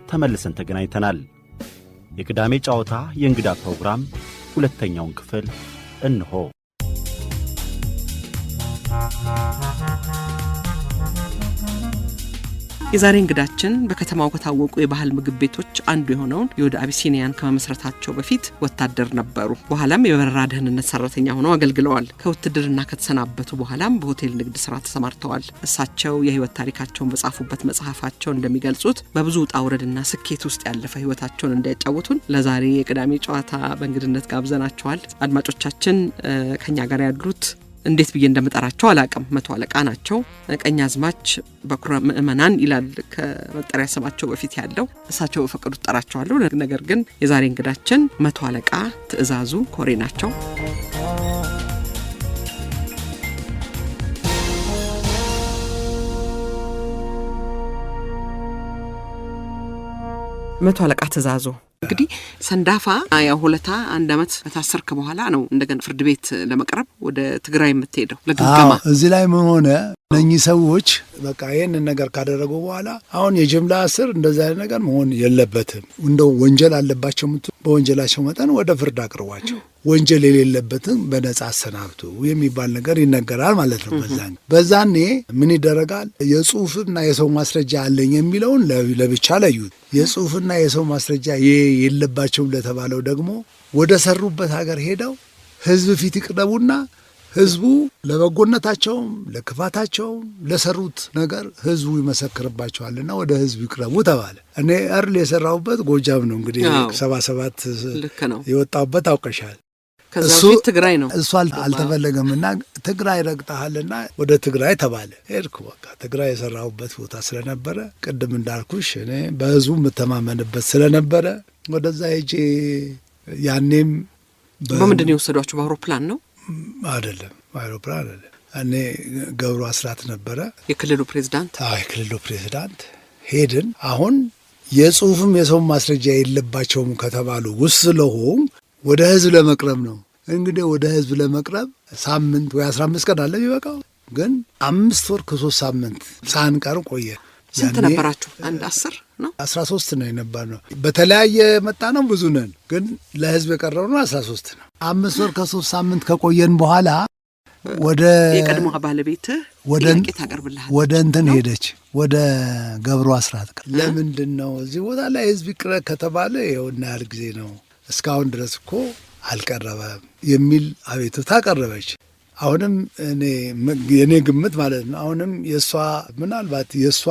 ተመልሰን ተገናኝተናል። የቅዳሜ ጨዋታ የእንግዳ ፕሮግራም ሁለተኛውን ክፍል እንሆ። የዛሬ እንግዳችን በከተማው ከታወቁ የባህል ምግብ ቤቶች አንዱ የሆነውን የወደ አቢሲኒያን ከመመስረታቸው በፊት ወታደር ነበሩ። በኋላም የበረራ ደህንነት ሰራተኛ ሆነው አገልግለዋል። ከውትድርና ከተሰናበቱ በኋላም በሆቴል ንግድ ስራ ተሰማርተዋል። እሳቸው የህይወት ታሪካቸውን በጻፉበት መጽሐፋቸው እንደሚገልጹት በብዙ ውጣ ውረድና ስኬት ውስጥ ያለፈ ህይወታቸውን እንዲያጫውቱን ለዛሬ የቅዳሜ ጨዋታ በእንግድነት ጋብዘናቸዋል። አድማጮቻችን ከኛ ጋር ያሉት እንዴት ብዬ እንደምጠራቸው አላቀም። መቶ አለቃ ናቸው። ቀኛዝማች በኩረ ምእመናን ይላል ከመጠሪያ ስማቸው በፊት ያለው። እሳቸው በፈቀዱት ጠራቸዋለሁ። ነገር ግን የዛሬ እንግዳችን መቶ አለቃ ትእዛዙ ኮሬ ናቸው። መቶ አለቃ ትእዛዙ እንግዲህ ሰንዳፋ ያሁለታ አንድ አመት ከታሰርክ በኋላ ነው እንደገና ፍርድ ቤት ለመቅረብ ወደ ትግራይ የምትሄደው ለግምገማ። እዚህ ላይ ምን ሆነ? እነኚህ ሰዎች በቃ ይሄንን ነገር ካደረጉ በኋላ አሁን የጅምላ እስር እንደዛ አይነት ነገር መሆን የለበትም። እንደው ወንጀል አለባቸው በወንጀላቸው መጠን ወደ ፍርድ አቅርቧቸው፣ ወንጀል የሌለበትን በነጻ አሰናብቱ የሚባል ነገር ይነገራል ማለት ነው። በዛኔ ምን ይደረጋል? የጽሁፍና የሰው ማስረጃ አለኝ የሚለውን ለብቻ ለዩት። የጽሁፍና የሰው ማስረጃ የሌለባቸውም ለተባለው ደግሞ ወደ ሰሩበት ሀገር ሄደው ህዝብ ፊት ይቅረቡና ህዝቡ ለበጎነታቸውም ለክፋታቸውም ለሰሩት ነገር ህዝቡ ይመሰክርባቸዋልና ወደ ህዝቡ ይቅረቡ ተባለ። እኔ እርል የሰራሁበት ጎጃም ነው። እንግዲህ 77 ልክ ነው የወጣሁበት አውቀሻል። ከዛ በፊት ትግራይ ነው። እሱ አልተፈለገምና ትግራይ ረግጠሃልና ወደ ትግራይ ተባለ። ሄድኩ። በቃ ትግራይ የሰራሁበት ቦታ ስለነበረ ቅድም እንዳልኩሽ እኔ በህዝቡ የምተማመንበት ስለነበረ ወደዛ ሄጄ ያኔም በምንድን የወሰዷችሁ? በአውሮፕላን ነው? አይደለም፣ በአውሮፕላን አይደለም። እኔ ገብሩ አስራት ነበረ የክልሉ ፕሬዝዳንት። የክልሉ ፕሬዝዳንት ሄድን። አሁን የጽሁፍም የሰው ማስረጃ የለባቸውም ከተባሉ ውስጥ ስለሆን ወደ ህዝብ ለመቅረብ ነው። እንግዲህ ወደ ህዝብ ለመቅረብ ሳምንት ወይ 15 ቀን አለ ይበቃው። ግን 5 ወር ከ3 ሳምንት ሳንቀር ቆየ። ስንት ነበራችሁ? አንድ 10 ነው 13 ነው የነበርነው። በተለያየ መጣ ነው ብዙ ነን፣ ግን ለህዝብ የቀረብነው 13 ነው። 5 ወር ከ3 ሳምንት ከቆየን በኋላ ወደ የቀድሞ ባለቤት ጥያቄ ታቀርብልሃል ወደ እንትን ሄደች፣ ወደ ገብሩ አስራት። ለምንድን ነው እዚህ ቦታ ላይ ህዝብ ይቅረብ ከተባለ ይኸውና ያህል ጊዜ ነው እስካሁን ድረስ እኮ አልቀረበም የሚል አቤቱታ ቀረበች። አሁንም የኔ ግምት ማለት ነው አሁንም የሷ ምናልባት የሷ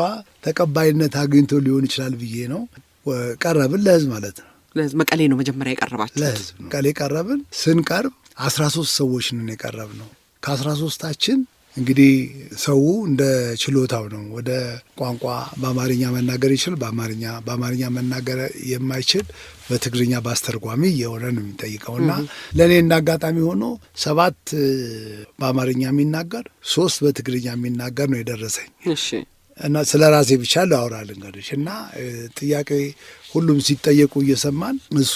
ተቀባይነት አግኝቶ ሊሆን ይችላል ብዬ ነው። ቀረብን ለህዝብ ማለት ነው። ለህዝብ መቀሌ ነው መጀመሪያ የቀረባችሁ? ለህዝብ መቀሌ ቀረብን። ስንቀርብ 13 ሰዎች ነን የቀረብነው። ከ13ታችን እንግዲህ ሰው እንደ ችሎታው ነው። ወደ ቋንቋ በአማርኛ መናገር ይችል፣ በአማርኛ መናገር የማይችል በትግርኛ ባስተርጓሚ የሆነ ነው የሚጠይቀውና ለእኔ እንዳጋጣሚ ሆኖ 7 በአማርኛ የሚናገር 3 በትግርኛ የሚናገር ነው የደረሰኝ። እሺ። እና ስለ ራሴ ብቻ ላወራል እንግዲህ እና ጥያቄ ሁሉም ሲጠየቁ እየሰማን እሱ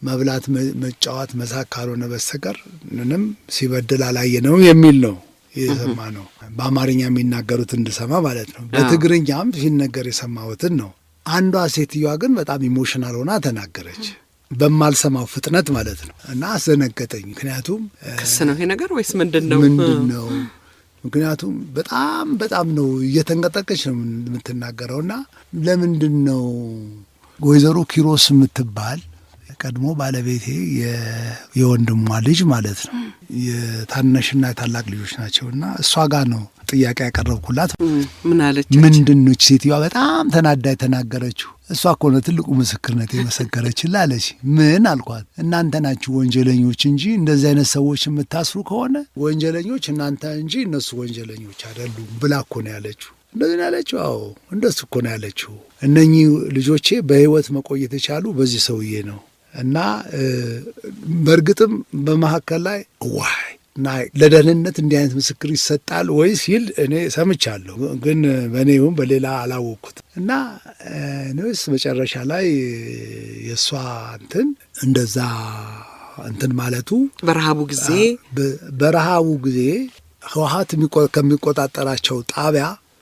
መብላት መጫወት መሳቅ ካልሆነ በስተቀር ምንም ሲበድል አላየነውም የሚል ነው የሰማ ነው። በአማርኛ የሚናገሩት እንድሰማ ማለት ነው። በትግርኛም ሲነገር የሰማሁትን ነው። አንዷ ሴትዮዋ ግን በጣም ኢሞሽናል ሆና ተናገረች፣ በማልሰማው ፍጥነት ማለት ነው። እና አስደነገጠኝ። ምክንያቱም ክስ ነው ይሄ ነገር ወይስ ምንድን ነው? ምክንያቱም በጣም ነው እየተንቀጠቀች ነው የምትናገረውና ለምንድን ነው ወይዘሮ ኪሮስ የምትባል ቀድሞ ባለቤቴ የወንድሟ ልጅ ማለት ነው። የታናሽና የታላቅ ልጆች ናቸውና እሷ ጋር ነው ጥያቄ ያቀረብኩላት። ምን አለች? ምንድነው ሴትዮዋ በጣም ተናዳ የተናገረችው? እሷ እኮ ነው ትልቁ ምስክርነት የመሰከረችልህ አለች። ምን አልኳት? እናንተ ናችሁ ወንጀለኞች እንጂ እንደዚህ አይነት ሰዎች የምታስሩ ከሆነ ወንጀለኞች እናንተ እንጂ እነሱ ወንጀለኞች አይደሉም ብላ እኮ ነው ያለችው። እንደዚህ ነው ያለችው? አዎ እንደሱ እኮ ነው ያለችው። እነኚህ ልጆቼ በህይወት መቆየት የቻሉ በዚህ ሰውዬ ነው። እና በእርግጥም በመካከል ላይ ዋይ እና ለደህንነት እንዲህ አይነት ምስክር ይሰጣል ወይ ሲል እኔ ሰምቻለሁ፣ ግን በእኔ ይሁን በሌላ አላወቅኩት። እና እኔስ መጨረሻ ላይ የእሷ እንደዛ ማለቱ በረሃቡ ጊዜ ህወሓት ከሚቆጣጠራቸው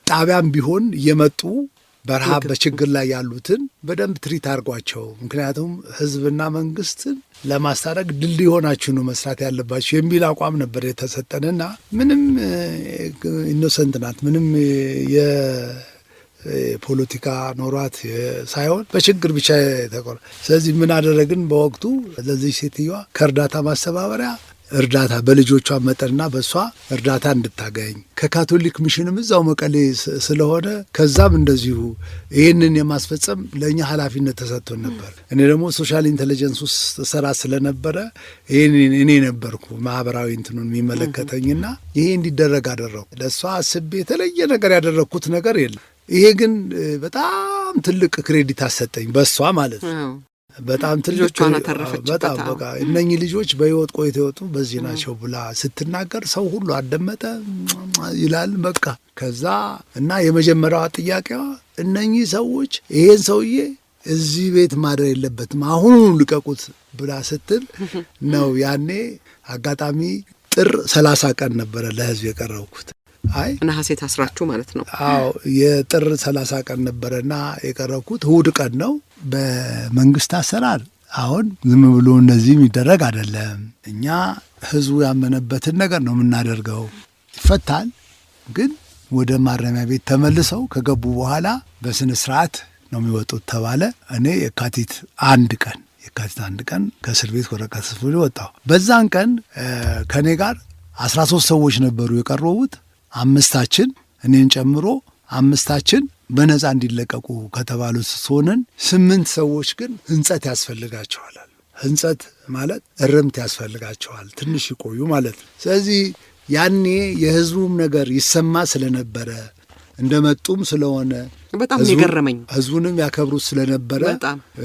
ጣቢያም ቢሆን እየመጡ በረሃብ በችግር ላይ ያሉትን በደንብ ትሪት አድርጓቸው። ምክንያቱም ህዝብና መንግስትን ለማስታረቅ ድልድይ ሆናችሁ ነው መስራት ያለባችሁ የሚል አቋም ነበር የተሰጠንና ምንም ኢኖሰንት ናት፣ ምንም የፖለቲካ ኖሯት ሳይሆን በችግር ብቻ ተቆረ። ስለዚህ ምን አደረግን? በወቅቱ ለዚህ ሴትዮዋ ከእርዳታ ማስተባበሪያ እርዳታ በልጆቿ መጠንና በእሷ እርዳታ እንድታገኝ ከካቶሊክ ሚሽንም እዛው መቀሌ ስለሆነ ከዛም እንደዚሁ ይህንን የማስፈጸም ለእኛ ኃላፊነት ተሰጥቶን ነበር። እኔ ደግሞ ሶሻል ኢንቴሊጀንስ ውስጥ ስራ ስለነበረ እኔ ነበርኩ ማህበራዊ እንትኑን የሚመለከተኝና ይሄ እንዲደረግ አደረጉ። ለእሷ አስቤ የተለየ ነገር ያደረግኩት ነገር የለም። ይሄ ግን በጣም ትልቅ ክሬዲት አሰጠኝ በእሷ ማለት ነው። በጣም ትልቅ በጣም በቃ እነኚህ ልጆች በህይወት ቆይተው የወጡ በዚህ ናቸው ብላ ስትናገር ሰው ሁሉ አደመጠ ይላል። በቃ ከዛ እና የመጀመሪያዋ ጥያቄዋ እነኚህ ሰዎች ይሄን ሰውዬ እዚህ ቤት ማደር የለበትም አሁኑ ልቀቁት ብላ ስትል ነው። ያኔ አጋጣሚ ጥር 30 ቀን ነበረ ለህዝብ የቀረብኩት። አይ ነሐሴ ታስራችሁ ማለት ነው? አዎ የጥር 30 ቀን ነበረና የቀረብኩት እሑድ ቀን ነው። በመንግስት አሰራር አሁን ዝም ብሎ እንደዚህ የሚደረግ አይደለም። እኛ ህዝቡ ያመነበትን ነገር ነው የምናደርገው። ይፈታል፣ ግን ወደ ማረሚያ ቤት ተመልሰው ከገቡ በኋላ በስነ ስርዓት ነው የሚወጡት ተባለ። እኔ የካቲት አንድ ቀን ከእስር ቤት ወረቀት ጽፎ ወጣሁ። በዛን ቀን ከኔ ጋር 13 ሰዎች ነበሩ የቀረቡት። 5ታችን እኔን ጨምሮ 5ታችን በነፃ እንዲለቀቁ ከተባሉት ሆነን 8 ሰዎች ግን ህንጸት ያስፈልጋቸዋል። ህንጸት ማለት እርምት ያስፈልጋቸዋል፣ ትንሽ ይቆዩ ማለት ነው። ስለዚህ ያኔ የህዝቡም ነገር ይሰማ ስለነበረ እንደመጡም ስለሆነ በጣም የገረመኝ ህዝቡንም ያከብሩት ስለነበረ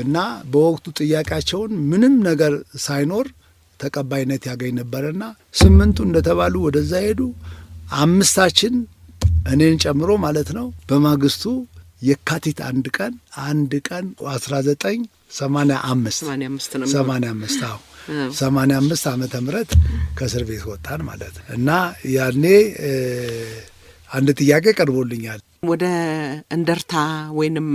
እና በወቅቱ ጥያቄያቸውን ምንም ነገር ሳይኖር ተቀባይነት ያገኝ ነበረና 8ቱ እንደተባሉ ወደዛ ሄዱ። 5ታችን እኔን ጨምሮ ማለት ነው በማግስቱ የካቲት አንድ ቀን 1985 ዓመተ ምህረት ከእስር ቤት ወጣን ማለት ነው። እና ያኔ አንድ ጥያቄ ቀርቦልኛል። ወደ እንደርታ ወይንም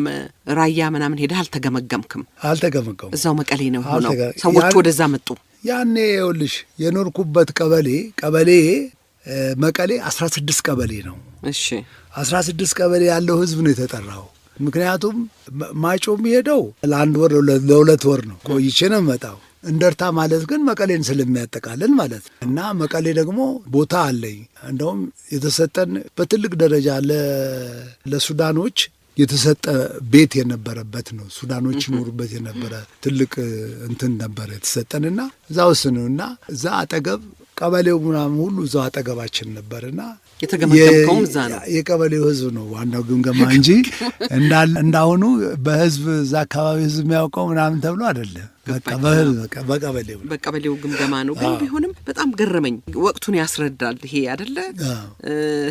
ራያ ምናምን ሄደህ አልተገመገምክም? አልተገመገም። እዛው መቀሌ ነው ሆነው ሰዎች ወደዛ መጡ። ያኔ ይኸውልሽ የኖርኩበት ቀበሌ መቀሌ 16 ቀበሌ ነው። እሺ 16 ቀበሌ ያለው ህዝብ ነው የተጠራው። ምክንያቱም ማጮ የሚሄደው ለ1 ወር ለ2 ወር ነው ቆይቼ ነው መጣው። እንደርታ ማለት ግን መቀሌን ስለሚያጠቃልል ማለት ነው። እና መቀሌ ደግሞ ቦታ አለኝ። እንደውም የተሰጠን በትልቅ ደረጃ ለሱዳኖች የተሰጠ ቤት የነበረበት ነው። ሱዳኖች ይኖሩበት የነበረ ትልቅ እንትን ነበር የተሰጠንና እዛ ውስጥ ነው እና እዛ አጠገብ ቀበሌው ምናምን ሁሉ እዛው አጠገባችን ነበርና የተገመገምከውም እዛ ነው። የቀበሌው ህዝብ ነው ዋናው ግምገማ እንጂ እንዳሁኑ በህዝብ እዛ አካባቢ ህዝብ የሚያውቀው ምናምን ተብሎ አይደለም። በቀበሌው ግምገማ ነው። ግን ቢሆንም በጣም ገረመኝ። ወቅቱን ያስረዳል ይሄ አይደለ?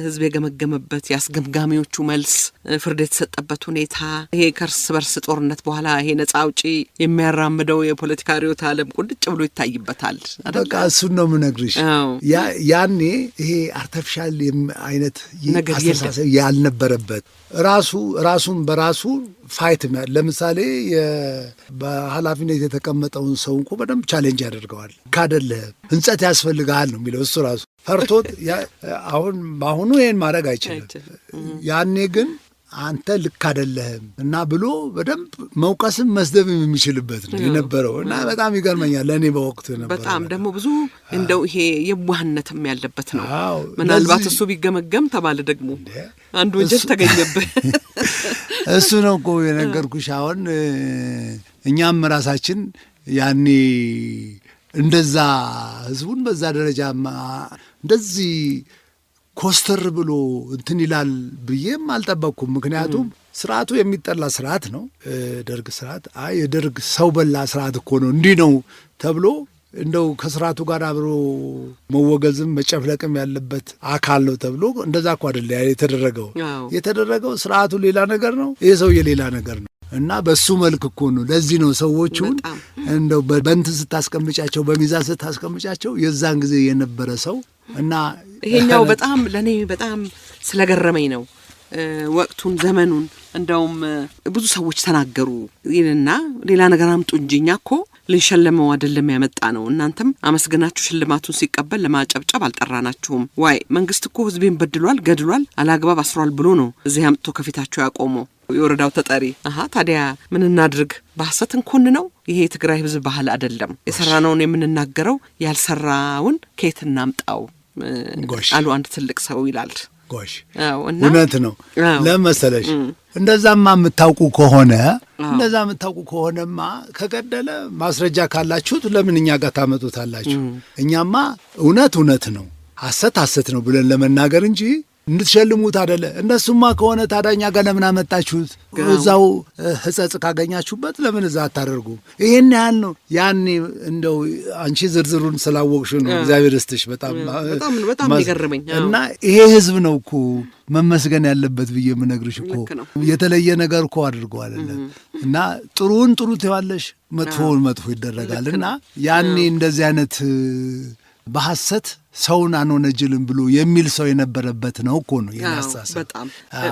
ህዝብ የገመገመበት ያስገምጋሚዎቹ መልስ፣ ፍርድ የተሰጠበት ሁኔታ፣ ይሄ ከእርስ በርስ ጦርነት በኋላ ይሄ ነጻ አውጪ የሚያራምደው የፖለቲካ ርዕዮተ ዓለም ቁልጭ ብሎ ይታይበታል። በቃ እሱን ነው የምነግርሽ። ያኔ ይሄ አርቲፊሻል አይነት አስተሳሰብ ያልነበረበት ራሱን በራሱ ፋይት ለምሳሌ በኃላፊነት የተቀመጠውን ሰው እንኳ በደንብ ቻሌንጅ ያደርገዋል። ካደለህ ህንጸት ያስፈልግሃል ነው የሚለው እሱ ራሱ ፈርቶት። በአሁኑ ይሄን ማድረግ አይችልም። ያኔ ግን አንተ ልክ አይደለህም እና ብሎ በደንብ መውቀስም መስደብም የሚችልበት ነው የነበረው እና በጣም ይገርመኛል ለእኔ በወቅቱ የነበረው። በጣም ደግሞ ብዙ እንደው ይሄ የዋህነትም ያለበት ነው። ምናልባት እሱ ቢገመገም ተባለ ደግሞ አንድ ወንጀል ተገኘበት። እሱ ነው እኮ የነገርኩሽ። አሁን እኛም ራሳችን ያኔ እንደዛ ህዝቡን በዛ ደረጃ እንደዚህ ኮስተር ብሎ እንትን ይላል ብዬም አልጠበቅኩም። ምክንያቱም ስርዓቱ የሚጠላ ስርዓት ነው ደርግ ስርዓት። የደርግ ሰው በላ ስርዓት እኮ ነው እንዲህ ነው ተብሎ እንደው ከስርዓቱ ጋር አብሮ መወገዝም መጨፍለቅም ያለበት አካል ነው ተብሎ እንደዛ እኮ አይደለ የተደረገው። ስርዓቱ ሌላ ነገር ነው፣ ይሄ ሰውዬ ሌላ ነገር ነው። እና በሱ መልክ እኮ ነው። ለዚህ ነው ሰዎቹን እንደው በእንትን ስታስቀምጫቸው፣ በሚዛን ስታስቀምጫቸው የዛን ጊዜ የነበረ ሰው እና ይሄኛው በጣም ለኔ በጣም ስለገረመኝ ነው። ወቅቱን ዘመኑን እንደውም ብዙ ሰዎች ተናገሩ ይልና ሌላ ነገር አምጡ እንጂኛ እኮ ልንሸለመው አይደለም ያመጣ ነው እናንተም አመስገናችሁ ሽልማቱን ሲቀበል ለማጨብጨብ አልጠራናችሁም ዋይ መንግስት እኮ ህዝቤን በድሏል ገድሏል አላግባብ አስሯል ብሎ ነው እዚህ አምጥቶ ከፊታችሁ ያቆመው የወረዳው ተጠሪ ታዲያ ምን እናድርግ በሐሰት እንኮን ነው ይሄ የትግራይ ህዝብ ባህል አይደለም የሰራነውን የምንናገረው ያልሰራውን ከየት እናምጣው አሉ አንድ ትልቅ ሰው ይላል ጎሽ እውነት ነው ለመሰለሽ እንደዛማ የምታውቁ ከሆነማ ከገደለ ማስረጃ ካላችሁት ለምን እኛ ጋር ታመጡታላችሁ እኛማ እውነት ነው ሐሰት ነው ብለን ለመናገር እንጂ እንድትሸልሙት አይደለ እነሱማ ከሆነ ታዳኛ ጋር ለምን አመጣችሁት እዛው ህጸጽ ካገኛችሁበት ለምን እዛ አታደርጉ ይሄን ያህል ነው ያኔ እንደው አንቺ ዝርዝሩን ስላወቅሽ ነው እግዚአብሔር ይስጥሽ በጣም ይገርመኝ እና ይሄ ህዝብ ነው እኮ መመስገን ያለበት ብዬ ምነግርሽ እኮ የተለየ ነገር እኮ አድርገው አይደለም እና ጥሩን ጥሩ ትያለሽ መጥፎውን መጥፎ ይደረጋልና ያኔ እንደዚህ አይነት በሐሰት ሰውን አንወነጅልም ብሎ የሚል ሰው የነበረበት ነው እኮ ነው ያሳሰብ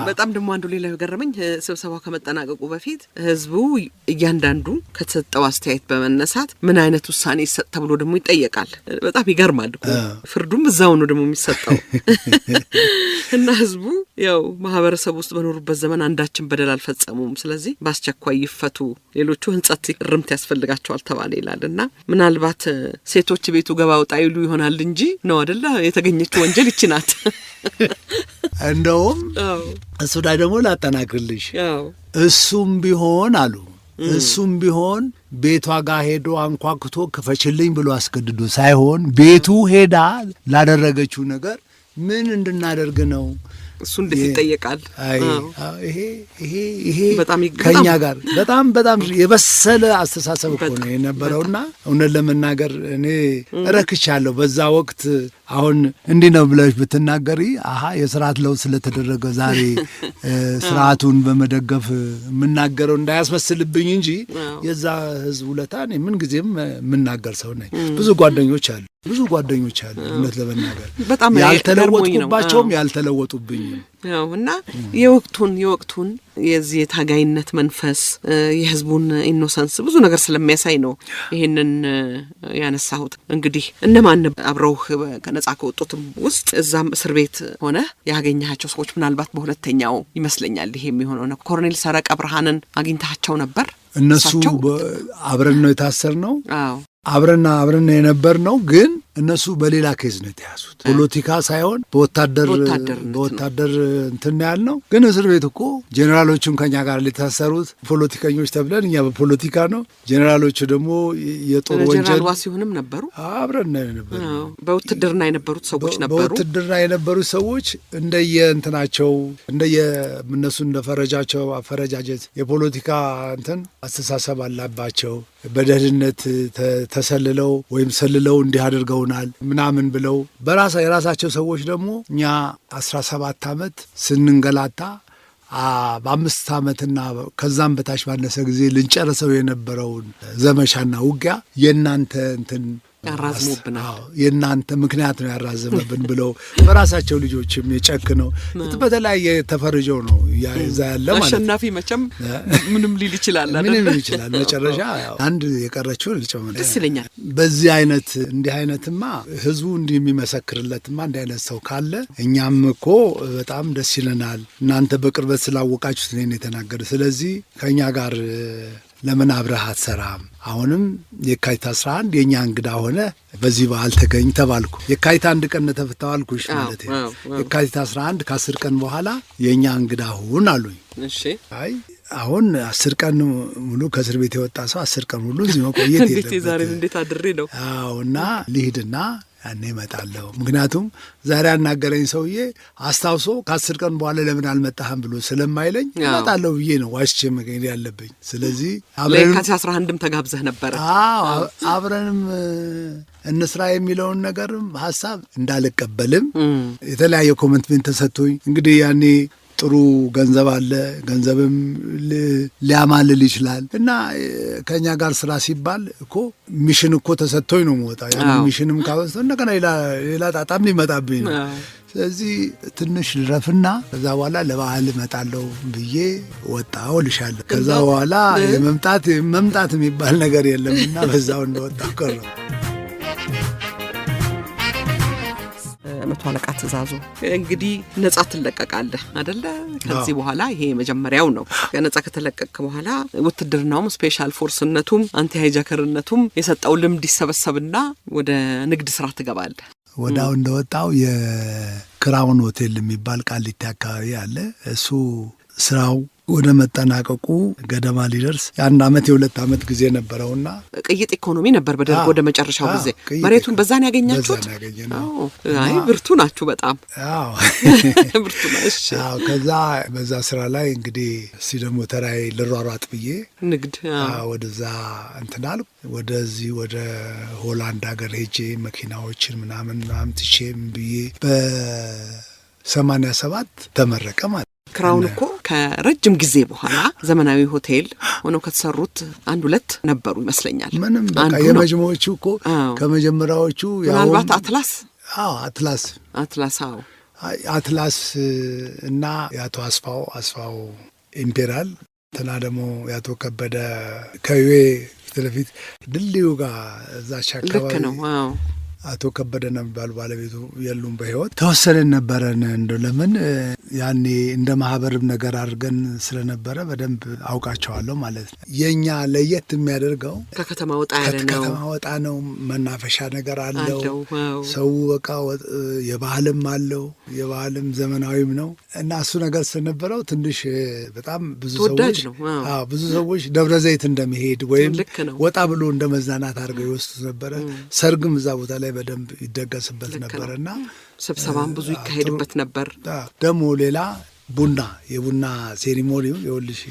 በጣም ደግሞ አንዱ ሌላ ገረመኝ ስብሰባው ከመጠናቀቁ በፊት ህዝቡ እያንዳንዱ ከተሰጠው አስተያየት በመነሳት ምን አይነት ውሳኔ ይሰጥ ተብሎ ደግሞ ይጠየቃል በጣም ይገርማል እኮ ፍርዱም እዛው ነው ደግሞ የሚሰጠው እና ህዝቡ ያው ማህበረሰብ ውስጥ በኖሩበት ዘመን አንዳችን በደል አልፈጸሙም ስለዚህ በአስቸኳይ ይፈቱ ሌሎቹ ህንጸት ርምት ያስፈልጋቸዋል ተባለ ይላልና ምናልባት ሴቶች ቤቱ ገባ ወጣ ይሉ ይሆናል እንጂ ነው አይደለ የተገኘችው ወንጀል ይችናት እንደውም እሱ ላይ ደግሞ ላጠናክርልሽ እሱም ቢሆን ቤቷ ጋር ሄዶ አንኳኩቶ ክፈችልኝ ብሎ አስገድዶ ሳይሆን ቤቱ ሄዳ ላደረገችው ነገር ምን እንድናደርግ ነው እሱ እንዴት ይጠየቃል ይሄ ከኛ ጋር በጣም የበሰለ አስተሳሰብ እኮ ነው የነበረውና እውነት ለመናገር እኔ ረክቻለሁ በዛ ወቅት አሁን እንዲህ ነው ብለሽ ብትናገሪ የሥርዓት ለውጥ ስለተደረገ ዛሬ ስርዓቱን በመደገፍ የምናገረው እንዳያስመስልብኝ እንጂ የዛ ህዝብ ውለታን ምን ጊዜም የምናገር ሰው ነኝ ብዙ ጓደኞች አሉ እውነት ለመናገር ያልተለወጡባቸውም ያልተለወጡብኝ እና የወቅቱን የዚህ የታጋይነት መንፈስ የህዝቡን ኢኖሰንስ ብዙ ነገር ስለሚያሳይ ነው ይሄንን ያነሳሁት እንግዲህ እነማን አብረው ከነጻ ከወጡትም ውስጥ እዛም እስር ቤት ሆነ ያገኛቸው ሰዎች ምናልባት በሁለተኛው ይመስለኛል ይሄ የሚሆነው ነው ኮሎኔል ሰረቀ ብርሃንን አግኝታቸው ነበር እነሱ አብረን ነው የታሰርነው አብረን የነበር ነው ግን እነሱ በሌላ ኬዝ ነው የተያዙት ፖለቲካ ሳይሆን በወታደር እንትን ያልነው ግን እስር ቤት እኮ ጄኔራሎቹም ከኛ ጋር ሊታሰሩት ፖለቲከኞች ተብለን እኛ በፖለቲካ ነው ጀነራሎቹ ደግሞ የጦር ወንጀል ዋሲሁንም ነበሩ አብረን ነበር በውትድርና የነበሩት ሰዎች ነበሩ በውትድርና የነበሩት ሰዎች እንደየእንትናቸው እንደየእነሱ እንደፈረጃቸው አፈረጃጀት የፖለቲካ እንትን አስተሳሰብ አላባቸው በደህንነት ተሰልለው ወይም ሰልለው እንዲህ አድርገውናል ምናምን ብለው የራሳቸው ሰዎች ደግሞ እኛ 17 ዓመት ስንንገላታ በ5 ዓመትና ከዛም በታች ባነሰ ጊዜ ልንጨርሰው የነበረውን ዘመቻና ውጊያ የናንተ እንትን ያራዝሙብናል የናንተ ምክንያት ነው ያራዘመብን ብለው በራሳቸው ልጆችም የጨክነው በተለያየ ተፈርጀው ነው ያዛ ያለ ማለት አሸናፊ መቼም ምንም ሊል ይችላል መጨረሻ አንድ የቀረችው ልጨመር ደስ ይለኛል በዚህ አይነት እንዲህ አይነትማ ህዝቡ እንዲህ የሚመሰክርለትማ እንዲህ አይነት ሰው ካለ እኛም እኮ በጣም ደስ ይለናል እናንተ በቅርበት ስላወቃችሁት ነው የተናገረ ስለዚህ ከኛ ጋር ለምን አብረህ አትሰራም አሁንም የካቲት 11 የኛ እንግዳ ሆነ በዚህ በዓል ተገኝ ተባልኩ የካቲት 1 ቀን ተፈታዋልኩሽ ማለት ነው የካቲት 11 ከ10 ቀን በኋላ የኛ እንግዳ ሆነ አሉኝ እሺ አይ አሁን 10 ቀን ሙሉ ከእስር ቤት የወጣ ሰው 10 ቀን ሙሉ እዚህ መቆየት የለበትም ዛሬ እንዴት አድሬ ነው እና ልሂድና ያኔ እመጣለሁ ምክንያቱም ዛሬ አናገረኝ ሰውዬ አስታውሶ ከ10 ቀን በኋላ ለምን አልመጣህም ብሎ ስለማይለኝ እመጣለሁ ብዬ ነው ዋሽቼ መገኘት ያለብኝ ስለዚህ አብረን ከ11ም ተጋብዘህ ነበር አብረንም እንስራ የሚለውን ነገርም ሐሳብ እንዳልቀበልም የተለያየ ኮሚትመንት ተሰጥቶኝ እንግዲህ ያኔ ጥሩ ገንዘብ አለ ገንዘብም ሊያማልል ይችላል እና ከኛ ጋር ስራ ሲባል እኮ ሚሽን እኮ ተሰጥቶኝ ነው የምወጣው ያ ሚሽንም ካወሰ እንደገና ሌላ ጣጣም ሊመጣብኝ ነው ስለዚህ ትንሽ ልረፍና ከዛ በኋላ ለበዓል እመጣለሁ ብዬ ወጣሁ ልሻለሁ። ከዛ በኋላ መምጣት የሚባል ነገር የለምና በዛው እንደወጣሁ ቀረሁ። መቶ አለቃ ትእዛዙ እንግዲህ ነጻ ትለቀቃለህ አይደለ? ከዚህ በኋላ ይሄ መጀመሪያው ነው። ነጻ ከተለቀቅ በኋላ ውትድርናውም ስፔሻል ፎርስነቱም አንቲ ሃይጃከርነቱም የሰጠው ልምድ ይሰበሰብና ወደ ንግድ ስራ ትገባለህ። ወዳው እንደወጣው የክራውን ሆቴል የሚባል ቃሊቲ አካባቢ አለ። እሱ ስራው ወደ መጠናቀቁ ገደማ ሊደርስ የ1 ዓመት የ2 ዓመት ጊዜ ነበረውና ቅይጥ ኢኮኖሚ ነበር በደርግ ወደ መጨረሻው ጊዜ መሬቱን በዛን ያገኛችሁት? አይ ብርቱ ናችሁ በጣም። አዎ ብርቱ ናችሁ። አዎ ከዛ በዛ ስራ ላይ እንግዲህ ሲደሞ ተራይ ልሯሯጥ ብዬ ንግድ ወደዛ እንትናል ወደዚህ ወደ ሆላንድ ሀገር ሄጄ መኪናዎችን ምናምን አምጥቼም ብዬ በ87 ተመረቀ ማለት። ክራውን እኮ ከረጅም ጊዜ በኋላ ዘመናዊ ሆቴል ሆነው ከተሰሩት 1-2 ነበሩ ይመስለኛል። ምንም በቃ የመጀመሪያዎቹ እኮ ከመጀመሪያዎቹ ምናልባት አትላስ አትላስ እና የአቶ አስፋው ኢምፔሪያል እንትና ደግሞ የአቶ ከበደ ከዩዌ ፊት ለፊት ድልድዩ ጋር እዛች አካባቢ ልክ ነው። አቶ ከበደ ነበር ባለቤቱ የሉም በህይወት ተወሰነን ነበረን። እንደው ለምን ያኔ እንደ ማህበርም ነገር አድርገን ስለነበረ በደንብ አውቃቸዋለሁ ማለት ነው። የኛ ለየት የሚያደርገው ከከተማ ወጣ ያለ ነው። ከከተማ ወጣ ነው። መናፈሻ ነገር አለው። ሰው በቃ የባህልም አለው። የባህልም ዘመናዊም ነው እና እሱ ነገር ስለነበረው ትንሽ በጣም ብዙ ሰዎች ደብረ ዘይት እንደሚሄድ ወይም ወጣ ብሎ እንደመዝናናት አድርገው ይወስዱት ነበረ። ሰርግም እዛ ቦታ ላይ በደንብ ይደገስበት ነበርና ስብሰባም ብዙ ይካሄድበት ነበር። ደግሞ ሌላ የቡና ሴሪሞኒው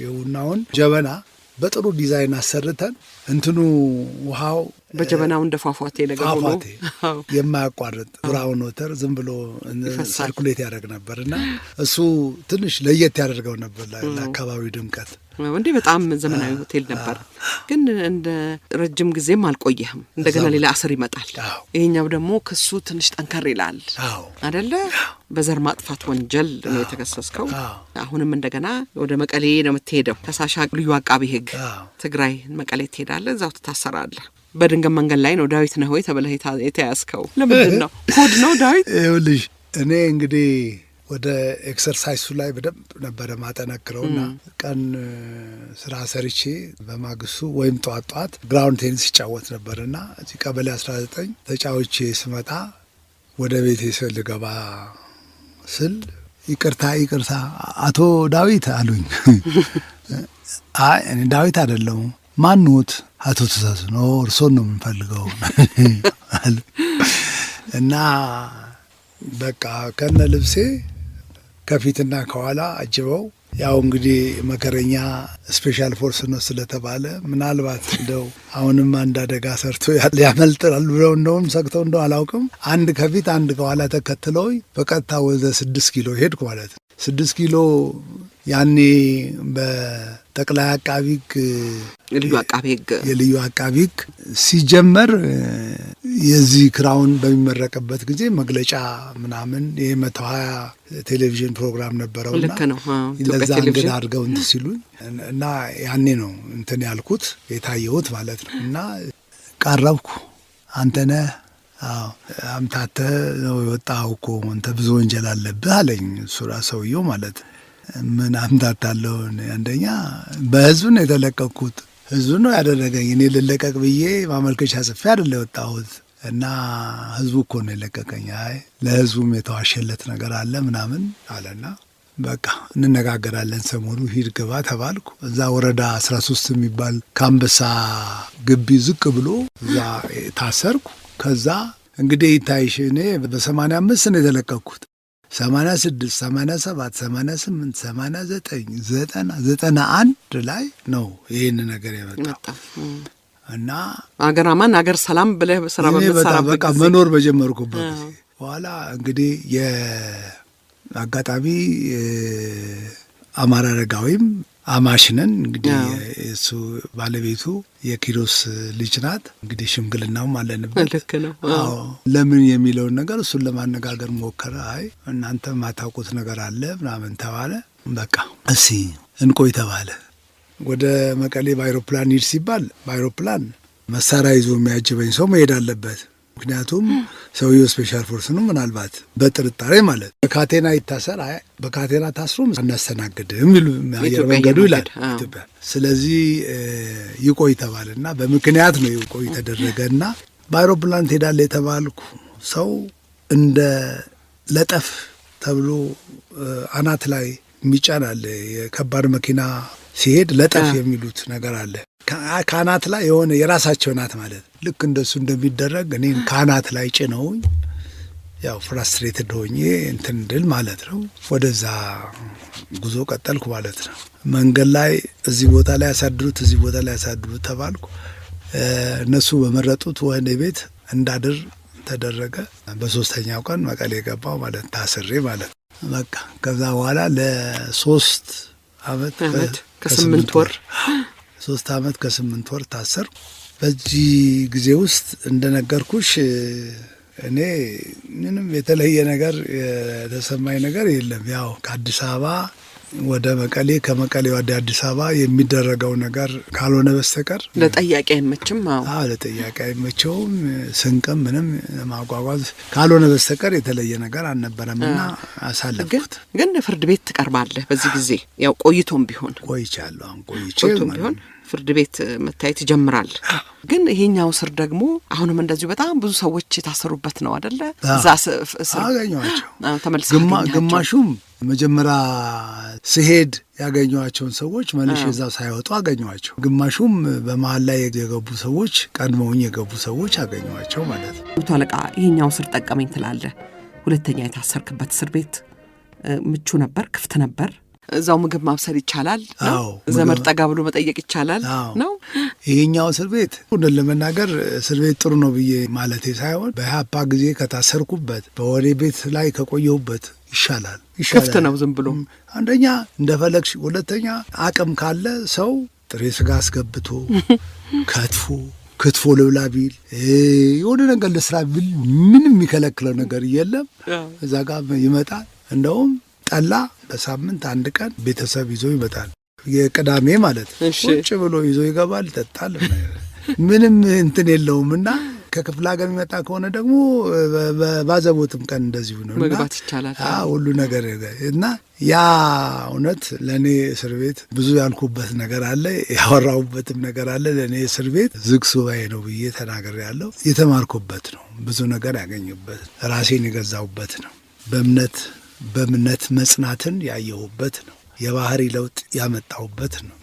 የቡናውን ጀበና በጥሩ ዲዛይን አሰርተን እንትኑ ውሃው በጀበናው እንደ ፏፏቴ ነገር ሆኖ የማያቋርጥ ብራውን ወተር ዝም ብሎ ሰርኩሌት ያደርግ ነበርና እሱ ትንሽ ለየት ያደርገው ነበር ለአካባቢው ድምቀት። እንዴ በጣም ዘመናዊ ሆቴል ነበር። ግን እንደ ረጅም ጊዜም አልቆየህም። እንደገና ሌላ አስር ይመጣል። ይሄኛው ደግሞ ክሱ ትንሽ ጠንከር ይላል አይደለ? በዘር ማጥፋት ወንጀል ነው የተከሰስከው። አሁንም እንደገና ወደ መቀሌ ነው የምትሄደው። ተሳሻ ልዩ አቃቢ ሕግ ትግራይ መቀሌ ትሄዳለህ። እዛው ትታሰራለህ። በድንገት መንገድ ላይ ነው ዳዊት ነህ ወይ ተብለህ የተያዝከው? ለምንድን ነው? ኮድ ነው ዳዊት? ይኸውልሽ እኔ እንግዲህ ወደ ኤክሰርሳይሱ ላይ በደንብ ነበረ ማጠነክረውና ቀን ስራ ሰርቼ በማግስቱ ወይም ጠዋት ግራውንድ ቴኒስ ይጫወት ነበርና እዚህ ቀበሌ 19 ተጫውቼ ስመጣ ወደ ቤቴ ልገባ ስል ይቅርታ አቶ ዳዊት አሉኝ። አይ እኔ ዳዊት አይደለሁም። ማንዎት? አቶ ትእዛዙ ነው። እርሶን ነው የምንፈልገው እና በቃ ከነ ልብሴ ከፊትና ከኋላ አጅበው ያው እንግዲህ መከረኛ ስፔሻል ፎርስ ነው ስለተባለ ምናልባት እንደው አሁንም አንድ አደጋ ሰርቶ ያመልጣል ብለው እንደውም ሰግተው እንደው አላውቅም። አንድ ከፊት አንድ ከኋላ ተከትለው በቀጥታ ወደ 6 ኪሎ ሄድኩ ማለት ነው። 6 ኪሎ ያኔ በጠቅላይ አቃቢ ሕግ የልዩ አቃቢ ሕግ ሲጀመር የዚህ ክራውን በሚመረቅበት ጊዜ መግለጫ ምናምን የ120 ቴሌቪዥን ፕሮግራም ነበረውና ለዛ እንግዳ አድርገው እንትን ሲሉኝ እና ያኔ ነው እንትን ያልኩት የታየሁት ማለት ነው። እና ቀረብኩ። አንተነህ አምታተ ነው የወጣው እኮ አንተ ብዙ ወንጀል አለብህ አለኝ። ሱራ ሰውየው ማለት ምን አምታታለሁ? አንደኛ በህዝብ ነው የተለቀቅኩት። ህዝብ ነው ያደረገኝ። እኔ ልለቀቅ ብዬ ማመልከቻ ጽፌ አይደለ የወጣሁት እና ህዝቡ እኮ ነው የለቀቀኝ። አይ ለህዝቡም የተዋሸለት ነገር አለ ምናምን አለና በቃ እንነጋገራለን ሰሞኑ ሂድ ግባ ተባልኩ። እዛ ወረዳ 13 የሚባል ከአንበሳ ግቢ ዝቅ ብሎ እዛ ታሰርኩ። ከዛ እንግዲህ ይታይሽ እኔ በ85 ነው የተለቀቅኩት። 86 87 88 89 91 ላይ ነው ይህን ነገር የመጣው እና አገራማን አገር ሰላም ብለህ ስራ በመሰራበት በቃ መኖር በጀመርኩበት ጊዜ በኋላ እንግዲህ የአጋጣሚ አማራ ረጋዊም አማሽነን እንግዲህ እሱ ባለቤቱ የኪሮስ ልጅ ናት። እንግዲህ ሽምግልናውም አለንበት። ልክ ነው። አዎ ለምን የሚለውን ነገር እሱን ለማነጋገር ሞከረ። አይ እናንተ ማታውቁት ነገር አለ ምናምን ተባለ። በቃ እሺ እንቆይ ተባለ። ወደ መቀሌ በአይሮፕላን ሂድ ሲባል በአይሮፕላን መሳሪያ ይዞ የሚያጅበኝ ሰው መሄድ አለበት። ምክንያቱም ሰውየው ስፔሻል ፎርስ ነው። ምናልባት በጥርጣሬ ማለት በካቴና ይታሰር፣ አይ በካቴና ታስሮም አናስተናግድም ይሉ አየር መንገዱ ይላል ኢትዮጵያ። ስለዚህ ይቆይ ተባለና በምክንያት ነው ይቆይ ተደረገና በአይሮፕላን ትሄዳለህ የተባልኩ ሰው እንደ ለጠፍ ተብሎ አናት ላይ የሚጫን አለ። የከባድ መኪና ሲሄድ ለጠፍ የሚሉት ነገር አለ። ከአናት ላይ የሆነ የራሳቸው ናት ማለት ልክ እንደሱ እንደሚደረግ እኔን ከአናት ላይ ጭነውኝ ያው ፍራስትሬትድ ሆኜ እንትን ድል ማለት ነው። ወደዛ ጉዞ ቀጠልኩ ማለት ነው። መንገድ ላይ እዚህ ቦታ ላይ ያሳድሩት፣ እዚህ ቦታ ላይ ያሳድሩት ተባልኩ። እነሱ በመረጡት ወህኒ ቤት እንዳድር ተደረገ። በሶስተኛው ቀን መቀሌ ገባው ማለት ታስሬ ማለት በቃ ከዛ በኋላ ለ3 ዓመት ከ8 ወር 3 ዓመት ከ8 ወር ታሰር። በዚህ ጊዜ ውስጥ እንደነገርኩሽ እኔ ምንም የተለየ ነገር የተሰማኝ ነገር የለም። ያው ከአዲስ አበባ ወደ መቀሌ ከመቀሌ ወደ አዲስ አበባ የሚደረገው ነገር ካልሆነ በስተቀር ለጠያቂ አይመችም። አዎ ለጠያቂ አይመቸውም። ስንቅም ምንም ማጓጓዝ ካልሆነ በስተቀር የተለየ ነገር አልነበረምና አሳለፍኩት። ግን ፍርድ ቤት ትቀርባለህ በዚህ ጊዜ ያው ቆይቶም ቢሆን ቆይቻለሁ። አሁን ቆይቼም ቢሆን ፍርድ ቤት መታየት ይጀምራል። ግን ይሄኛው ስር ደግሞ አሁንም እንደዚሁ በጣም ብዙ ሰዎች የታሰሩበት ነው አይደለ? እዛ ስር አገኘኋቸው። ተመልሰው ግማሹም መጀመሪያ ስሄድ ያገኘኋቸውን ሰዎች መልሼ እዛው ሳይወጡ አገኘኋቸው። ግማሹም በመሀል ላይ የገቡ ሰዎች ቀድመውኝ የገቡ ሰዎች አገኘኋቸው ማለት ነው። መቶ አለቃ ይሄኛው ስር ጠቀመኝ ትላለህ። ሁለተኛ የታሰርክበት እስር ቤት ምቹ ነበር? ክፍት ነበር? እዛው ምግብ ማብሰል ይቻላል ነው? ዘመድ ጠጋ ብሎ መጠየቅ ይቻላል ነው? ይሄኛው እስር ቤት ሁሉን ለመናገር እስር ቤት ጥሩ ነው ብዬ ማለቴ ሳይሆን በኢህአፓ ጊዜ ከታሰርኩበት በወህኒ ቤት ላይ ከቆየሁበት ይሻላል። ክፍት ነው ዝም ብሎ አንደኛ እንደፈለግሽ፣ ሁለተኛ አቅም ካለ ሰው ጥሬ ስጋ አስገብቶ ክትፎ ልብላ ቢል የሆነ ነገር ለስራ ቢል ምንም የሚከለክለው ነገር የለም። እዛ ጋር ይመጣል። እንደውም ጠላ በሳምንት 1 ቀን ቤተሰብ ይዞ ይመጣል። የቅዳሜ ማለት ቁጭ ብሎ ይዞ ይገባል፣ ይጠጣል። ምንም እንትን የለውም። እና ከክፍለ ሀገር የሚመጣ ከሆነ ደግሞ ባዘቦትም ቀን እንደዚሁ ነው መግባት ይቻላል። ሁሉ ነገር እና ያ እውነት ለእኔ እስር ቤት ብዙ ያልኩበት ነገር አለ፣ ያወራሁበትም ነገር አለ። ለእኔ እስር ቤት ዝግ ሱባኤ ነው ብዬ ተናግሬያለሁ። የተማርኩበት ነው፣ ብዙ ነገር ያገኙበት፣ ራሴን የገዛሁበት ነው። በእምነት መጽናትን ያየሁበት ነው። የባህሪ ለውጥ ያመጣሁበት ነው።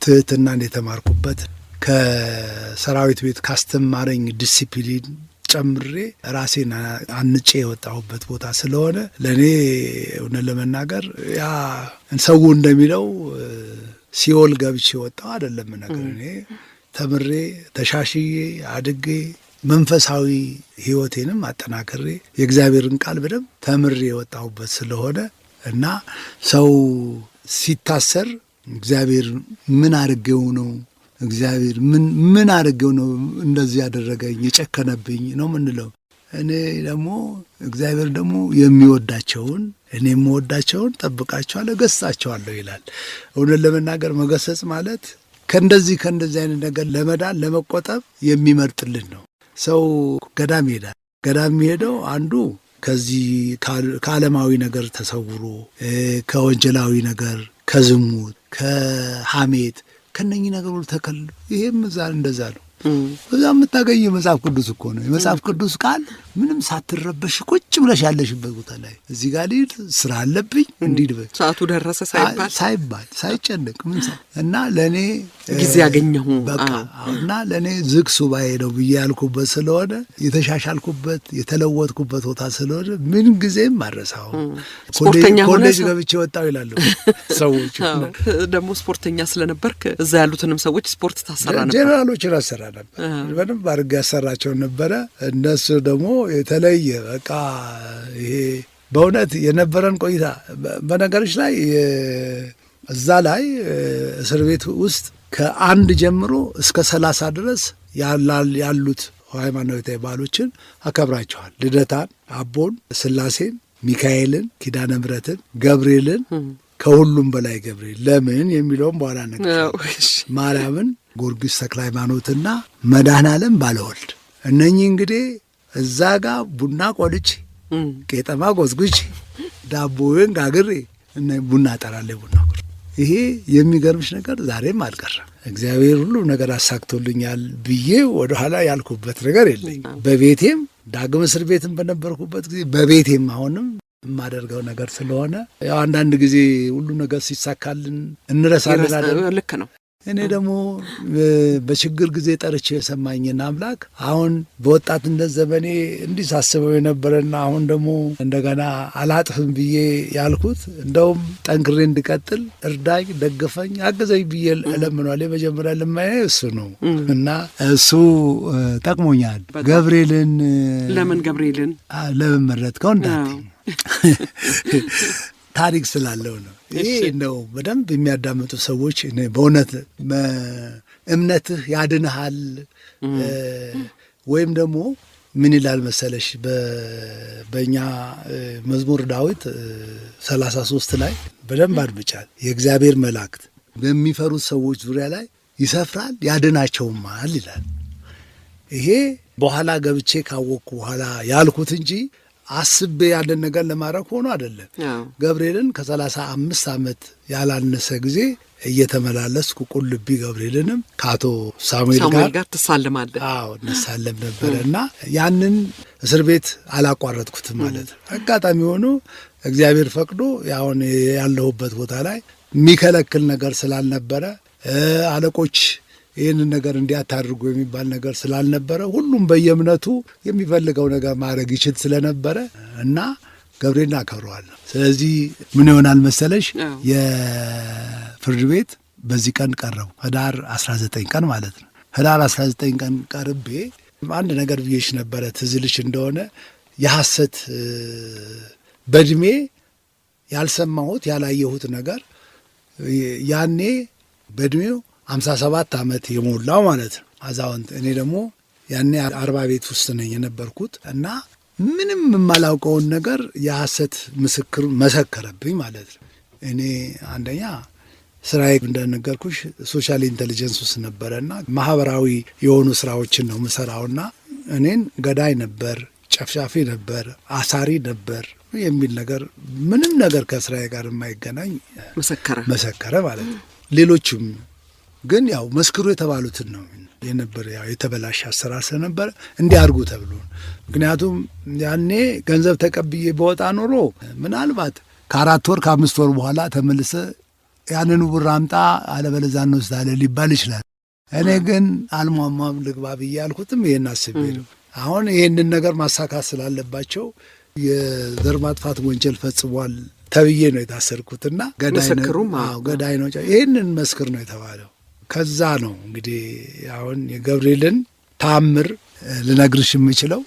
ትህትናን የተማርኩበት፣ ከሰራዊት ቤት ካስተማረኝ ዲሲፕሊን ጨምሬ ራሴን አንጬ የወጣሁበት ቦታ ስለሆነ ለእኔ እውነት ለመናገር ያ ሰው እንደሚለው ሲኦል ገብቼ ወጣሁ አይደለም ነገር። እኔ ተምሬ ተሻሽዬ አድጌ መንፈሳዊ ሕይወቴንም አጠናክሬ የእግዚአብሔርን ቃል በደንብ ተምሬ የወጣሁበት ስለሆነ እና ሰው ሲታሰር እግዚአብሔር ምን አድርጌው ነው እግዚአብሔር ምን አድርጌው ነው እንደዚህ ያደረገኝ የጨከነብኝ ነው ምንለው። እኔ ደግሞ እግዚአብሔር ደግሞ የሚወዳቸውን እኔ የምወዳቸውን ጠብቃቸዋለሁ፣ ገሥጻቸዋለሁ ይላል። እውነት ለመናገር መገሰጽ ማለት ከእንደዚህ አይነት ነገር ለመዳን ለመቆጠብ የሚመርጥልን ነው። ሰው ገዳም ይሄዳል። ገዳም የሚሄደው አንዱ ከዚህ ከዓለማዊ ነገር ተሰውሮ ከወንጀላዊ ነገር፣ ከዝሙት፣ ከሐሜት ከነኚህ ነገር ሁሉ ተከልሎ ይሄም እንደዛ ነው። እዛ የምታገኝ የመጽሐፍ ቅዱስ እኮ ነው። የመጽሐፍ ቅዱስ ቃል ምንም ሳትረበሽ ቁጭ ብለሽ ያለሽበት ቦታ ላይ እዚህ ጋር ልሂድ ስራ አለብኝ እንዲህ ልበል ሰዓቱ ደረሰ ሳይባል ሳይጨንቅ ምን እና ለእኔ ጊዜ ያገኘሁ በቃ እና ለእኔ ዝግ ሱባኤ ነው ብዬ ያልኩበት ስለሆነ የተሻሻልኩበት የተለወጥኩበት ቦታ ስለሆነ ምን ጊዜም አረሳው። ኮሌጅ ገብቼ ወጣሁ ይላሉ ሰዎች። ደግሞ ስፖርተኛ ስለነበርክ እዛ ያሉትንም ሰዎች ስፖርት ታሰራ ነበር። ጄኔራሎች ያሰራ ነበር፣ በደንብ አድርጌ ያሰራቸው ነበረ። እነሱ ደግሞ የተለየ በቃ ይሄ በእውነት የነበረን ቆይታ። በነገሮች ላይ እዛ ላይ እስር ቤት ውስጥ ከ1 ጀምሮ እስከ 30 ድረስ ያሉት ሃይማኖታዊ በዓሎችን አከብራቸዋል። ልደታን፣ አቦን፣ ስላሴን፣ ሚካኤልን፣ ኪዳነ ምሕረትን፣ ገብርኤልን ከሁሉም በላይ ገብርኤል ለምን የሚለውም በኋላ ነገር ማርያምን፣ ጊዮርጊስ ተክለ ሃይማኖትና መድኃኔዓለም ባለወልድ እነኚህ እንግዲህ እዛ ጋር ቡና ቆልቼ ቄጠማ ጎዝጉዤ ዳቦዬን ጋግሬ እና ቡና ጠራለሁ ቡና ቁር ይሄ የሚገርምሽ ነገር ዛሬም አልቀረም። እግዚአብሔር ሁሉም ነገር አሳክቶልኛል ብዬ ወደኋላ ያልኩበት ነገር የለኝ። በቤቴም ዳግም እስር ቤትም በነበርኩበት ጊዜ በቤቴም አሁንም የማደርገው ነገር ስለሆነ ያው አንዳንድ ጊዜ ሁሉ ነገር ሲሳካልን እንረሳለን አይደል? ልክ ነው። እኔ ደግሞ በችግር ጊዜ ጠርቼ የሰማኝን አምላክ አሁን በወጣትነት ዘመኔ እንዲህ ሳስበው የነበረና አሁን ደግሞ እንደገና አላጥፍም ብዬ ያልኩት እንደውም ጠንክሬ እንድቀጥል እርዳኝ፣ ደግፈኝ፣ አግዘኝ ብዬ እለምኗል። የመጀመሪያ ልማዬ እሱ ነው እና እሱ ጠቅሞኛል። ገብርኤልን ለምን መረጥከው እንዳትኝ ታሪክ ስላለው ነው። ይሄ ነው በደንብ የሚያዳምጡ ሰዎች በእውነት እምነትህ ያድንሃል ወይም ደግሞ ምን ይላል መሰለሽ በእኛ መዝሙር ዳዊት 33 ላይ በደንብ አድምጫል። የእግዚአብሔር መላእክት በሚፈሩት ሰዎች ዙሪያ ላይ ይሰፍራል ያድናቸውማል ይላል። ይሄ በኋላ ገብቼ ካወቅኩ በኋላ ያልኩት እንጂ አስቤ ያለን ነገር ለማድረግ ሆኖ አይደለም። ገብርኤልን ከ35 ዓመት ያላነሰ ጊዜ እየተመላለስኩ ቁልቢ ገብርኤልንም ከአቶ ሳሙኤል ጋር ትሳለማለህ? አዎ እንሳለም ነበረ እና ያንን እስር ቤት አላቋረጥኩትም ማለት ነው። አጋጣሚ ሆኖ እግዚአብሔር ፈቅዶ አሁን ያለሁበት ቦታ ላይ የሚከለክል ነገር ስላልነበረ አለቆች ይህንን ነገር እንዲያታድርጉ የሚባል ነገር ስላልነበረ ሁሉም በየእምነቱ የሚፈልገው ነገር ማድረግ ይችል ስለነበረ እና ገብርኤልን አከብረዋለሁ። ስለዚህ ምን ይሆናል መሰለሽ የፍርድ ቤት በዚህ ቀን ቀረቡ ህዳር 19 ቀን ማለት ነው። ህዳር 19 ቀን ቀርቤ አንድ ነገር ብዬሽ ነበረ ትዝልሽ እንደሆነ የሐሰት በእድሜ ያልሰማሁት ያላየሁት ነገር ያኔ በእድሜው 57 ዓመት የሞላው ማለት ነው አዛውንት። እኔ ደግሞ ያኔ 40 ቤት ውስጥ ነኝ የነበርኩት እና ምንም የማላውቀውን ነገር የሐሰት ምስክር መሰከረብኝ ማለት ነው። እኔ አንደኛ ስራዬ እንደነገርኩሽ ሶሻል ኢንቴሊጀንስ ውስጥ ነበረና ማህበራዊ የሆኑ ስራዎችን ነው ምሰራውና እኔን ገዳይ ነበር፣ ጨፍጫፊ ነበር፣ አሳሪ ነበር የሚል ነገር ምንም ነገር ከስራዬ ጋር የማይገናኝ መሰከረ ማለት ነው። ሌሎችም ግን ያው መስክሩ የተባሉትን ነው የነበር። ያው የተበላሸ አሰራር ስለነበረ እንዲያርጉ ተብሎ ምክንያቱም ያኔ ገንዘብ ተቀብዬ በወጣ ኖሮ ምናልባት ከ4 ወር ከ5 ወር በኋላ ተመልሰ ያንኑ ብር አምጣ አለበለዚያ እንወስዳለን ሊባል ይችላል። እኔ ግን አልሟሟም ልግባ ብዬ ያልኩትም ይሄን አስቤ ነው። አሁን ይሄንን ነገር ማሳካት ስላለባቸው የዘር ማጥፋት ወንጀል ፈጽሟል ተብዬ ነው የታሰርኩትና ገዳይ ነው ይሄንን መስክር ነው የተባለው። ከዛ ነው እንግዲህ አሁን የገብርኤልን ታምር ልነግርሽ የምችለው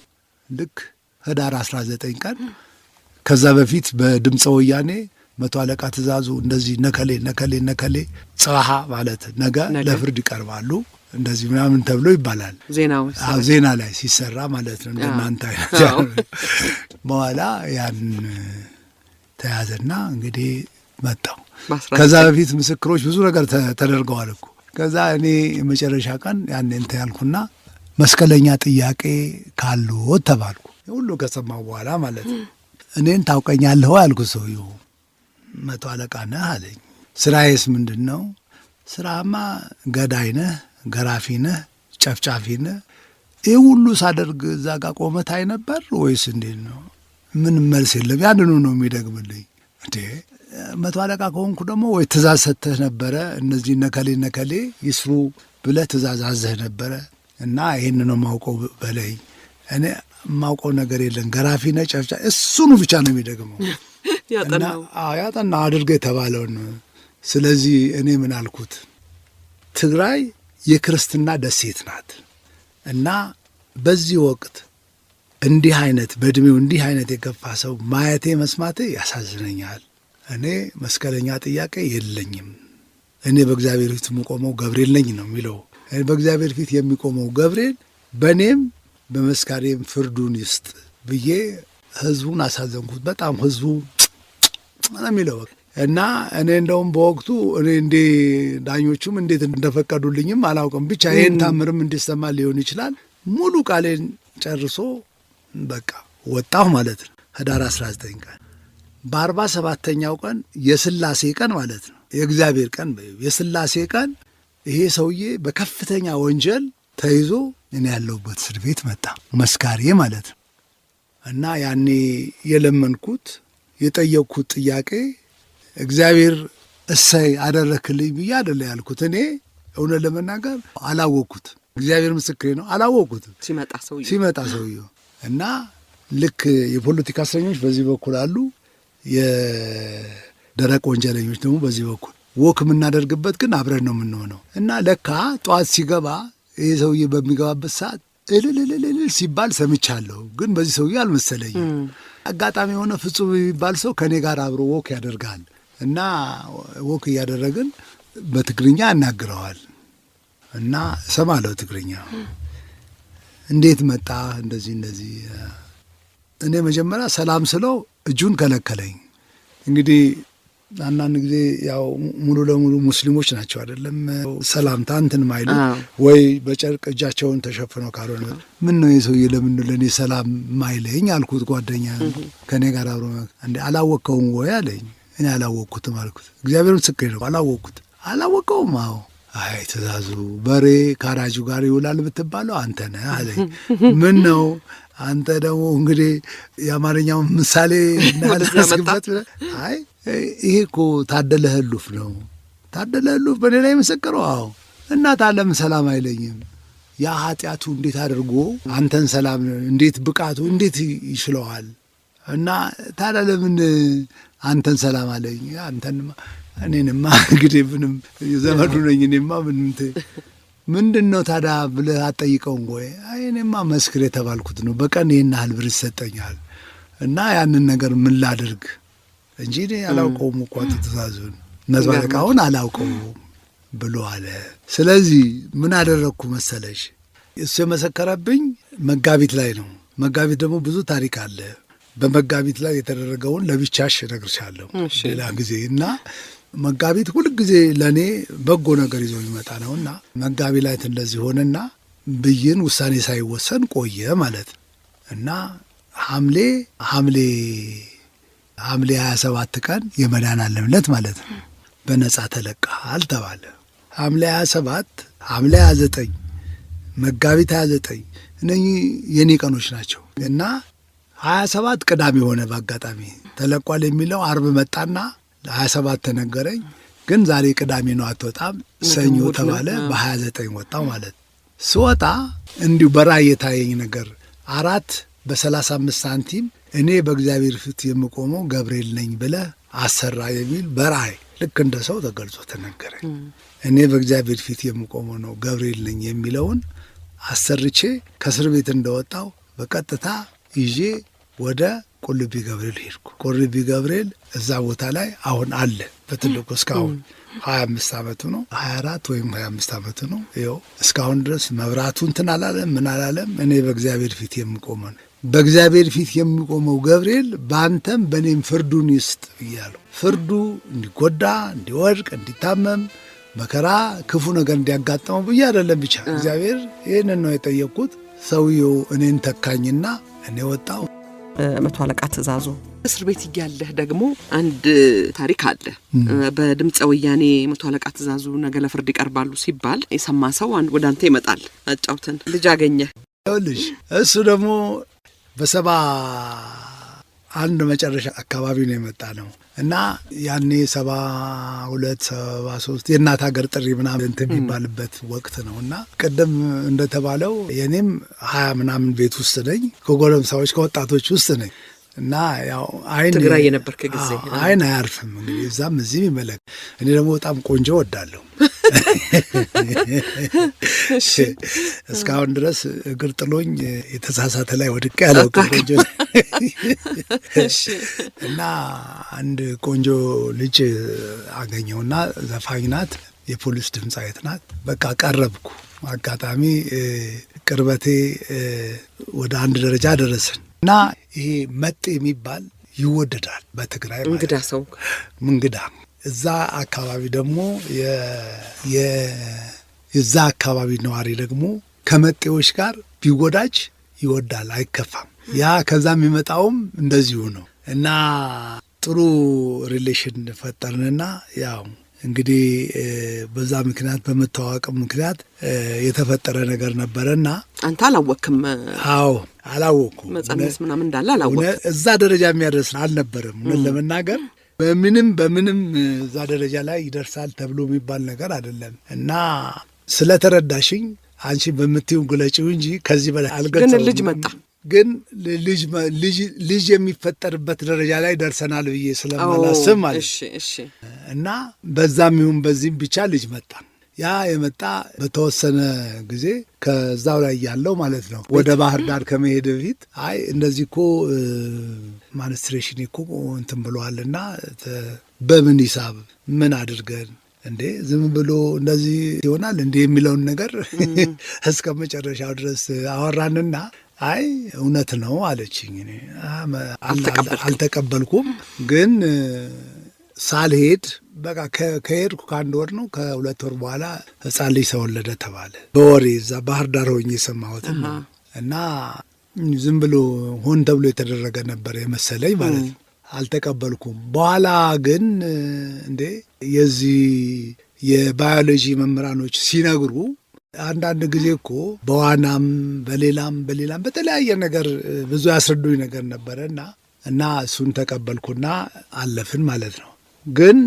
ልክ ህዳር 19 ቀን ከዛ በፊት በድምፀ ወያኔ 100 አለቃ ትእዛዙ እንደዚህ ነከሌ ጽባሃ ማለት ነገ ለፍርድ ይቀርባሉ እንደዚህ ምናምን ተብሎ ይባላል። ዜና ላይ ሲሰራ ማለት ነው እንደናንተ አይነት በኋላ ያን ተያዘና እንግዲህ መጣው። ከዛ በፊት ምስክሮች ብዙ ነገር ተደርገዋል እኮ። ከዛ እኔ የመጨረሻ ቀን ያን እንትን ያልኩና መስቀለኛ ጥያቄ ካሉት ተባልኩ። ሁሉ ከሰማው በኋላ ማለት ነው እኔን ታውቀኛለህ አልኩ። ሰውዬው 100 አለቃ ነህ አለኝ። ስራዬስ ምንድን ነው? ስራማ ገዳይ ነህ፣ ገራፊ ነህ፣ ጨፍጫፊ ነህ። ይህ ሁሉ ሳደርግ እዛ ጋር ቆመታይ ነበር ወይስ እንዴት ነው? ምንም መልስ የለም። ያንኑ ነው የሚደግምልኝ። እንዴ 100 አለቃ ከሆንኩ ደግሞ ወይ ትእዛዝ ሰጥተህ ነበረ እነዚህ ነከሌ ይስሩ ብለህ ትእዛዝ አዘህ ነበረ እና ይህን ነው ማውቀው በለኝ። እኔ ማውቀው ነገር የለም። ገራፊ ነህ፣ ጨፍጫፊ፣ እሱኑ ብቻ ነው የሚደግመው። ያጠና አድርገህ የተባለውን። ስለዚህ እኔ ምን አልኩት፣ ትግራይ የክርስትና ደሴት ናት እና በዚህ ወቅት እንዲህ አይነት በእድሜው እንዲህ አይነት የገፋ ሰው ማየቴ መስማቴ ያሳዝነኛል እኔ መስቀለኛ ጥያቄ የለኝም። እኔ በእግዚአብሔር ፊት የምቆመው ገብርኤል ነኝ ነው የሚለው። በእግዚአብሔር ፊት የሚቆመው ገብርኤል በእኔም በመስካሬም ፍርዱን ይስጥ ብዬ ህዝቡን አሳዘንኩት። በጣም ህዝቡ ነው የሚለው እና እኔ እንደውም በወቅቱ እኔ እንዴ ዳኞቹም እንዴት እንደፈቀዱልኝም አላውቅም። ብቻ ይህን ታምርም እንዲሰማ ሊሆን ይችላል። ሙሉ ቃሌን ጨርሶ በቃ ወጣሁ ማለት ነው። ህዳር 19 ቀን በ47ኛው ቀን የስላሴ ቀን ማለት ነው፣ የእግዚአብሔር ቀን የስላሴ ቀን ይሄ ሰውዬ በከፍተኛ ወንጀል ተይዞ እኔ ያለሁበት እስር ቤት መጣ፣ መስካሬ ማለት ነው። እና ያኔ የለመንኩት የጠየቅኩት ጥያቄ እግዚአብሔር እሰይ አደረክልኝ ብዬ አይደለ ያልኩት። እኔ እውነት ለመናገር አላወቅኩት፣ እግዚአብሔር ምስክሬ ነው፣ አላወቅኩትም። ሲመጣ ሰውየው እና ልክ የፖለቲካ እስረኞች በዚህ በኩል አሉ፣ የደረቅ ወንጀለኞች ደግሞ በዚህ በኩል ወክ የምናደርግበት ግን አብረን ነው የምንሆነው። እና ለካ ጠዋት ሲገባ ይህ ሰውዬ በሚገባበት ሰዓት እልልልልል ሲባል ሰምቻለሁ፣ ግን በዚህ ሰውዬ አልመሰለኝም። አጋጣሚ የሆነ ፍጹም የሚባል ሰው ከእኔ ጋር አብሮ ወክ ያደርጋል እና ወክ እያደረግን በትግርኛ ያናግረዋል እና እሰማለሁ ትግርኛ። እንዴት መጣ እንደዚህ እኔ መጀመሪያ ሰላም ስለው እጁን ከለከለኝ። እንግዲህ አንዳንድ ጊዜ ያው ሙሉ ለሙሉ ሙስሊሞች ናቸው አይደለም ሰላምታ እንትን ማይሉ ወይ በጨርቅ እጃቸውን ተሸፍነው ካልሆነ ምን ነው የሰውዬ ለምን ለእኔ ሰላም ማይለኝ አልኩት። ጓደኛ ከእኔ ጋር አብሮ እንዴ አላወቅከውም ወይ አለኝ። እኔ አላወቅኩትም አልኩት። እግዚአብሔር ምስክሬ ነው አላወቅከውም። አዎ አይ ትእዛዙ በሬ ካራጁ ጋር ይውላል ብትባለው አንተ ነህ አለኝ። ምን ነው አንተ ደግሞ እንግዲህ የአማርኛው ምሳሌ ናልስበት አይ ይሄ እኮ ታደለ ህሉፍ ነው። ታደለ ህሉፍ በእኔ ላይ መሰከረው። አዎ እናት ዓለም ሰላም አይለኝም። ያ ኃጢአቱ እንዴት አድርጎ አንተን ሰላም እንዴት ብቃቱ እንዴት ይችለዋል? እና ታዲያ ለምን አንተን ሰላም አለኝ? አንተንማ እኔንማ እንግዲህ ምንም ዘመዱ ነኝ እኔማ ምንድን ነው ታዲያ ብለህ አትጠይቀውም ወይ? አይ እኔማ መስክር የተባልኩት ነው፣ በቀን ይህን ያህል ብር ይሰጠኛል እና ያንን ነገር ምን ላድርግ እንጂ እኔ አላውቀውም እኮ ትእዛዙን መቶ አለቃውን አላውቀውም ብሎ አለ። ስለዚህ ምን አደረግኩ መሰለሽ? እሱ የመሰከረብኝ መጋቢት ላይ ነው። መጋቢት ደግሞ ብዙ ታሪክ አለ። በመጋቢት ላይ የተደረገውን ለብቻሽ እነግርሻለሁ ሌላ ጊዜ። እና መጋቢት ሁልጊዜ ለእኔ በጎ ነገር ይዞ የሚመጣ ነውና መጋቢት ላይ እንደዚህ ሆነና ብይን ውሳኔ ሳይወሰን ቆየ ማለት እና ሐምሌ 27 ቀን የመድኃኔዓለም ዕለት ማለት ነው በነጻ ተለቀሃል ተባለ። ሐምሌ 27 ሐምሌ 29 መጋቢት 29 እነኚህ የኔ ቀኖች ናቸው እና 27 ቅዳሜ ሆነ። በአጋጣሚ ተለቋል የሚለው አርብ መጣና 27 ተነገረኝ። ግን ዛሬ ቅዳሜ ነው አትወጣም ሰኞ ተባለ። በ29 ወጣው ማለት ስወጣ እንዲሁ በራእይ የታየኝ ነገር 4 በ35 ሳንቲም እኔ በእግዚአብሔር ፊት የምቆመው ገብርኤል ነኝ ብለህ አሰራ የሚል በራእይ ልክ እንደ ሰው ተገልጾ ተነገረኝ። እኔ በእግዚአብሔር ፊት የምቆመው ነው ገብርኤል ነኝ የሚለውን አሰርቼ ከእስር ቤት እንደወጣው በቀጥታ ይዤ ወደ ቁልቢ ገብርኤል ሄድኩ። ቁልቢ ገብርኤል እዛ ቦታ ላይ አሁን አለ በትልቁ እስካሁን 25 ዓመቱ ነው 24 ወይም 25 ዓመቱ ነው። ይኸው እስካሁን ድረስ መብራቱ እንትን አላለም ምን አላለም። እኔ በእግዚአብሔር ፊት የምቆመው ነው። በእግዚአብሔር ፊት የሚቆመው ገብርኤል በአንተም በእኔም ፍርዱን ይስጥ ብያለሁ። ፍርዱ እንዲጎዳ፣ እንዲወድቅ፣ እንዲታመም፣ መከራ፣ ክፉ ነገር እንዲያጋጥመው ብዬ አይደለም። ብቻ እግዚአብሔር ይህንን ነው የጠየቅኩት። ሰውየው እኔን ተካኝና እኔ ወጣው። መቶ አለቃ ትእዛዙ እስር ቤት እያለህ ደግሞ አንድ ታሪክ አለ። በድምፀ ወያኔ መቶ አለቃ ትእዛዙ ነገ ለፍርድ ይቀርባሉ ሲባል የሰማ ሰው ወደ አንተ ይመጣል። አጫውተን። ልጅ አገኘ ልጅ እሱ ደግሞ በ71 መጨረሻ አካባቢ ነው የመጣ ነው እና ያኔ 72 73 የእናት ሀገር ጥሪ ምናምን እንትን የሚባልበት ወቅት ነው እና ቅድም እንደተባለው የኔም 20 ምናምን ቤት ውስጥ ነኝ፣ ከጎረምሳዎች ከወጣቶች ውስጥ ነኝ እና ያው አይን ትግራይ የነበርክ ጊዜ አይን አያርፍም እንግዲህ እዛም እዚህም ይመለክ። እኔ ደግሞ በጣም ቆንጆ ወዳለሁ እስካሁን ድረስ እግር ጥሎኝ የተሳሳተ ላይ ወድቄ አላውቅም። እና አንድ ቆንጆ ልጅ አገኘውና ዘፋኝ ናት፣ የፖሊስ ድምፃዊት ናት። በቃ ቀረብኩ። አጋጣሚ ቅርበቴ ወደ አንድ ደረጃ ደረስን እና ይሄ መጤ የሚባል ይወደዳል በትግራይ ማለት እንግዳ ሰው እንግዳ። እዛ አካባቢ ደግሞ የዛ አካባቢ ነዋሪ ደግሞ ከመጤዎች ጋር ቢወዳጅ ይወዳል፣ አይከፋም። ያ ከዛ የሚመጣውም እንደዚሁ ነው እና ጥሩ ሪሌሽን ፈጠርንና ያው እንግዲህ በዛ ምክንያት በመተዋወቅ ምክንያት የተፈጠረ ነገር ነበረና አንተ አላወቅም? አዎ አላወቅኩም። መጸነስ ምናምን እንዳለ አላወቅም። እዛ ደረጃ የሚያደርስ አልነበረም። ምን ለመናገር በምንም እዛ ደረጃ ላይ ይደርሳል ተብሎ የሚባል ነገር አይደለም። እና ስለተረዳሽኝ አንቺ በምትይው ግለጪው እንጂ ከዚህ በላይ አልገለጸውም። ግን ልጅ መጣ። ግን ልጅ የሚፈጠርበት ደረጃ ላይ ደርሰናል ብዬ ስለማላስብ ማለት እና በዛም ይሁን በዚህም ብቻ ልጅ መጣ። ያ የመጣ በተወሰነ ጊዜ ከዛው ላይ ያለው ማለት ነው። ወደ ባህር ዳር ከመሄድ በፊት አይ እንደዚህ እኮ ማንስትሬሽን እኮ እንትን ብለዋልና በምን ሂሳብ ምን አድርገን እንዴ ዝም ብሎ እንደዚህ ይሆናል እንዴ የሚለውን ነገር እስከ መጨረሻው ድረስ አወራንና አይ እውነት ነው አለችኝ። እኔ አልተቀበልኩም። ግን ሳልሄድ በቃ ከሄድኩ ከአንድ ወር ነው ከሁለት ወር በኋላ ሕፃን ልጅ ተወለደ ተባለ። በወሬ እዛ ባህር ዳር ሆኜ የሰማሁት እና ዝም ብሎ ሆን ተብሎ የተደረገ ነበር የመሰለኝ ማለት ነው። አልተቀበልኩም። በኋላ ግን እንዴ የዚህ የባዮሎጂ መምህራኖች ሲነግሩ አንዳንድ ጊዜ እኮ በዋናም በሌላም በተለያየ ነገር ብዙ ያስረዱኝ ነገር ነበረ እና እሱን ተቀበልኩና አለፍን ማለት ነው። ግን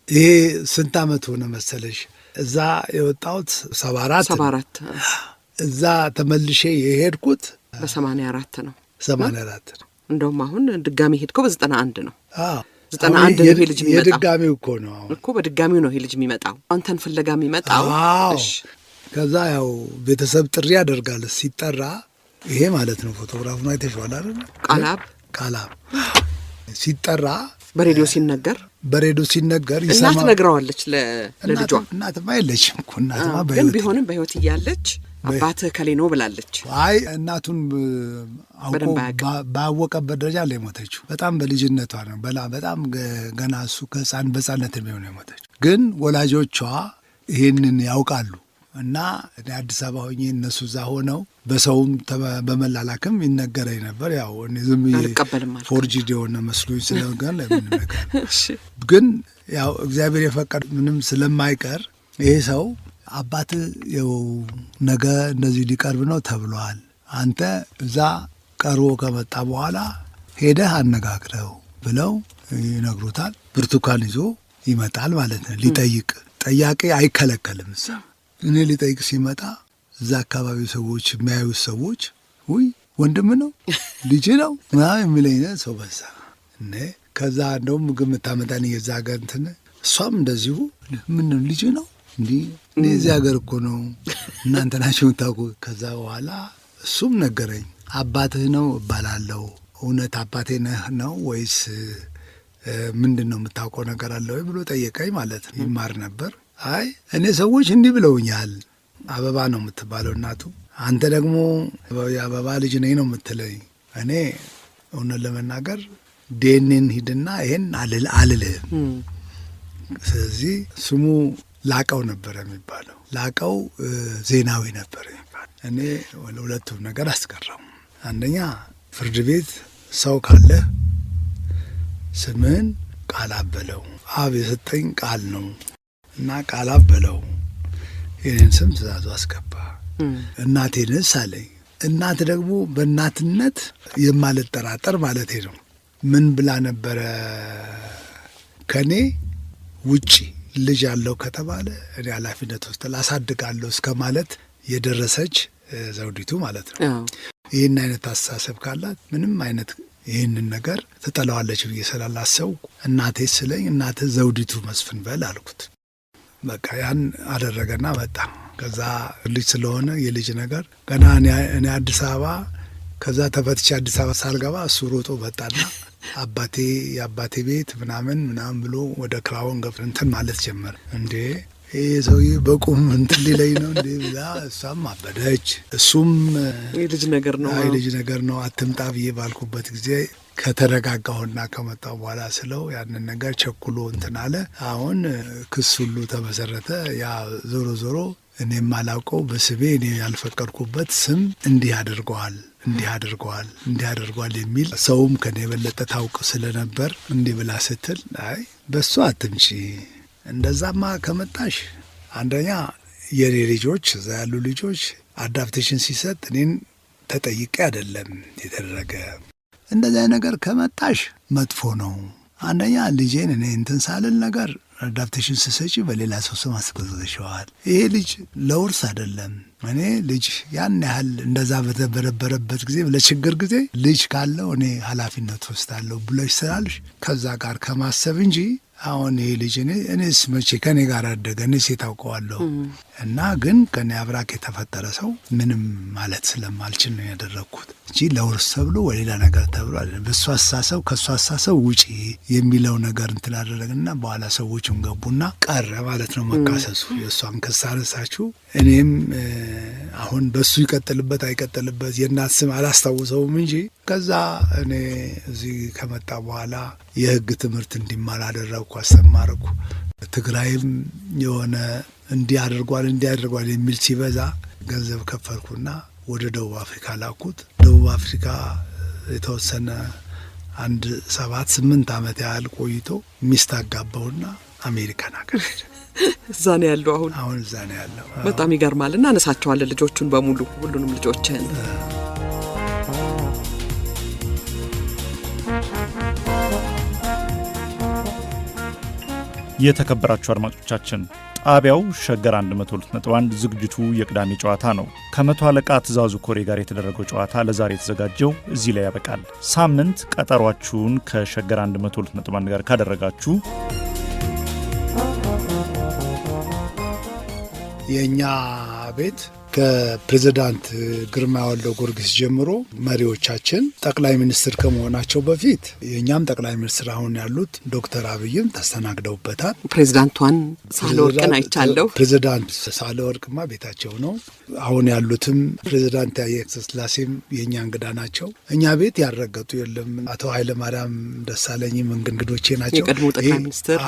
ይሄ ስንት ዓመት ሆነ መሰለሽ? እዛ የወጣሁት 74 እዛ ተመልሼ የሄድኩት በ84 ነው። 84 ነው። እንደውም አሁን ድጋሚ ሄድከው በ91 ነው። 91 ነው ይሄ ልጅ የሚመጣው። የድጋሚው እኮ ነው አሁን እኮ በድጋሚው ነው ይሄ ልጅ የሚመጣው፣ አንተን ፍለጋ የሚመጣው። እሺ ከዛ ያው ቤተሰብ ጥሪ ያደርጋል። ሲጠራ ይሄ ማለት ነው ፎቶግራፉን አይተሽዋል አይደል? ቃላብ ሲጠራ በሬዲዮ ሲነገር ይሰማ። እናት ነግረዋለች ለልጇ። እናትማ የለችም እኮ እናትማ ግን ቢሆንም በህይወት እያለች አባትህ ከሌ ነው ብላለች። አይ እናቱን ባወቀበት ደረጃ ላይ ሞተችው። በጣም በልጅነቷ ነው በጣም ገና እሱ በሕፃንነት የሚሆነ የሞተችው። ግን ወላጆቿ ይሄንን ያውቃሉ እና እኔ አዲስ አበባ ሆኜ እነሱ እዛ ሆነው በሰውም በመላላክም ይነገረኝ ነበር። ያው እኔ ዝም ፎርጂድ የሆነ መስሎኝ ስለገን ለምን ነገር ግን ያው እግዚአብሔር የፈቀደ ምንም ስለማይቀር ይሄ ሰው አባት ያው ነገ እንደዚህ ሊቀርብ ነው ተብሏል። አንተ እዛ ቀርቦ ከመጣ በኋላ ሄደህ አነጋግረው ብለው ይነግሩታል። ብርቱካን ይዞ ይመጣል ማለት ነው ሊጠይቅ። ጠያቄ አይከለከልም እዛ እኔ ሊጠይቅ ሲመጣ እዛ አካባቢ ሰዎች የሚያዩት ሰዎች ውይ ወንድም ነው ልጅ ነው ምናምን የሚለኝ ሰው በዛ። ከዛ እንደውም ምግብ የምታመጣን የዛ ሀገር እንትን እሷም እንደዚሁ ምን ልጅ ነው እንዲህ እኔ እዚህ ሀገር እኮ ነው እናንተ ናችሁ የምታውቁ። ከዛ በኋላ እሱም ነገረኝ። አባትህ ነው እባላለሁ። እውነት አባቴ ነህ ነው ወይስ ምንድን ነው የምታውቀው ነገር አለ ወይ ብሎ ጠየቀኝ ማለት ነው። ይማር ነበር። አይ እኔ ሰዎች እንዲህ ብለውኛል፣ አበባ ነው የምትባለው እናቱ፣ አንተ ደግሞ የአበባ ልጅ ነኝ ነው የምትለኝ። እኔ እውነት ለመናገር ዴኔን ሂድና ይሄን አልልህም። ስለዚህ ስሙ ላቀው ነበር የሚባለው። ላቀው ዜናዊ ነበር የሚባለው። እኔ ሁለቱም ነገር አስቀረው። አንደኛ ፍርድ ቤት ሰው ካለ ስምህን ቃላብ በለው፣ አብ የሰጠኝ ቃል ነው እና ቃላብ በለው፣ የኔን ስም ትእዛዙ አስገባ። እናቴንስ አለኝ። እናት ደግሞ በእናትነት የማልጠራጠር ማለቴ ነው። ምን ብላ ነበረ? ከኔ ውጪ ልጅ አለው ከተባለ እኔ ኃላፊነት ውስጥ ላሳድጋለሁ እስከ ማለት የደረሰች ዘውዲቱ ማለት ነው። ይህን አይነት አስተሳሰብ ካላት ምንም አይነት ይህንን ነገር ትጠላዋለች ብዬ ስላላሰብኩ እናቴ ስለኝ እናቴ ዘውዲቱ መስፍን በል አልኩት። በቃ ያን አደረገና መጣ። ከዛ ልጅ ስለሆነ የልጅ ነገር ገና እኔ አዲስ አበባ ከዛ ተፈትቼ አዲስ አበባ ሳልገባ እሱ ሮጦ መጣና የአባቴ ቤት ምናምን ብሎ ወደ ክራውን ገፍ እንትን ማለት ጀመረ። እንዴ ይሄ ሰውዬ በቁም እንትን ሊለኝ ነው እንዴ ብላ እሷም አበደች። እሱም የልጅ ነገር ነው አትምጣ ብዬ ባልኩበት ጊዜ ከተረጋጋሁና ከመጣሁ በኋላ ስለው ያንን ነገር ቸኩሎ እንትን አለ። አሁን ክስ ሁሉ ተመሰረተ። ያ ዞሮ እኔም አላውቀው በስቤ እኔ ያልፈቀድኩበት ስም እንዲህ አድርጓል የሚል ሰውም ከኔ የበለጠ ታውቅ ስለነበር እንዲህ ብላ ስትል አይ በሱ አትምጪ፣ እንደዛማ ከመጣሽ አንደኛ የኔ ልጆች እዛ ያሉ ልጆች አዳፕቴሽን ሲሰጥ እኔን ተጠይቄ አይደለም የተደረገ። እንደዚያ ነገር ከመጣሽ መጥፎ ነው። አንደኛ ልጄን እኔ እንትን ሳልል ነገር አዳፕቴሽን ስሰጪ በሌላ ሰው ስም አስገዝተሽዋል። ይሄ ልጅ ለውርስ አይደለም። እኔ ልጅ ያን ያህል እንደዛ በተበረበረበት ጊዜ ለችግር ጊዜ ልጅ ካለው እኔ ኃላፊነት ወስዳለሁ ብለሽ ስላልሽ ከዛ ጋር ከማሰብ እንጂ አሁን ይሄ ልጅ እኔስ መቼ ከኔ ጋር አደገ እኔስ የታውቀዋለሁ እና ግን ከኔ አብራክ የተፈጠረ ሰው ምንም ማለት ስለማልችል ነው ያደረግኩት እንጂ ለውርስ ተብሎ ወሌላ ነገር ተብሎ አይደለም። በሱ አሳሰብ ከሱ አሳሰብ ውጪ የሚለው ነገር እንትን አደረግና በኋላ ሰዎችም ገቡና ቀረ ማለት ነው መካሰሱ። የእሷን ክስ አነሳችሁ። እኔም አሁን በሱ ይቀጥልበት አይቀጥልበት የእናት ስም አላስታውሰውም እንጂ ከዛ እኔ እዚህ ከመጣ በኋላ የህግ ትምህርት እንዲማር አደረግኩ፣ አስተማርኩ። ትግራይም የሆነ እንዲህ አድርጓል የሚል ሲበዛ ገንዘብ ከፈልኩና ወደ ደቡብ አፍሪካ ላኩት። ደቡብ አፍሪካ የተወሰነ 7-8 ዓመት ያህል ቆይቶ ሚስት አጋባውና አሜሪካን አገር እዛ ነው ያለው። አሁን እዛ ነው ያለው። በጣም ይገርማል። እና አነሳቸዋለን ልጆቹን በሙሉ ሁሉንም ልጆችን። የተከበራችሁ አድማጮቻችን ጣቢያው ሸገር 102.1 ዝግጅቱ የቅዳሜ ጨዋታ ነው። ከመቶ አለቃ ትእዛዙ ኮሬ ጋር የተደረገው ጨዋታ ለዛሬ የተዘጋጀው እዚህ ላይ ያበቃል። ሳምንት ቀጠሯችሁን ከሸገር 102.1 ጋር ካደረጋችሁ የኛ ቤት ከፕሬዝዳንት ግርማ ወልደ ጊዮርጊስ ጀምሮ መሪዎቻችን ጠቅላይ ሚኒስትር ከመሆናቸው በፊት የኛም ጠቅላይ ሚኒስትር አሁን ያሉት ዶክተር አብይም ተስተናግደውበታል። ፕሬዝዳንቷን ሳህለወርቅን አይቻለሁ። ፕሬዝዳንት ሳህለወርቅማ ቤታቸው ነው። አሁን ያሉትም ፕሬዝዳንት ታዬ አጽቀሥላሴም የኛ እንግዳ ናቸው። እኛ ቤት ያረገጡ የለም። አቶ ኃይለማርያም ደሳለኝም እንግዶቼ ናቸው። የቀድሞ ጠቅላይ ሚኒስትር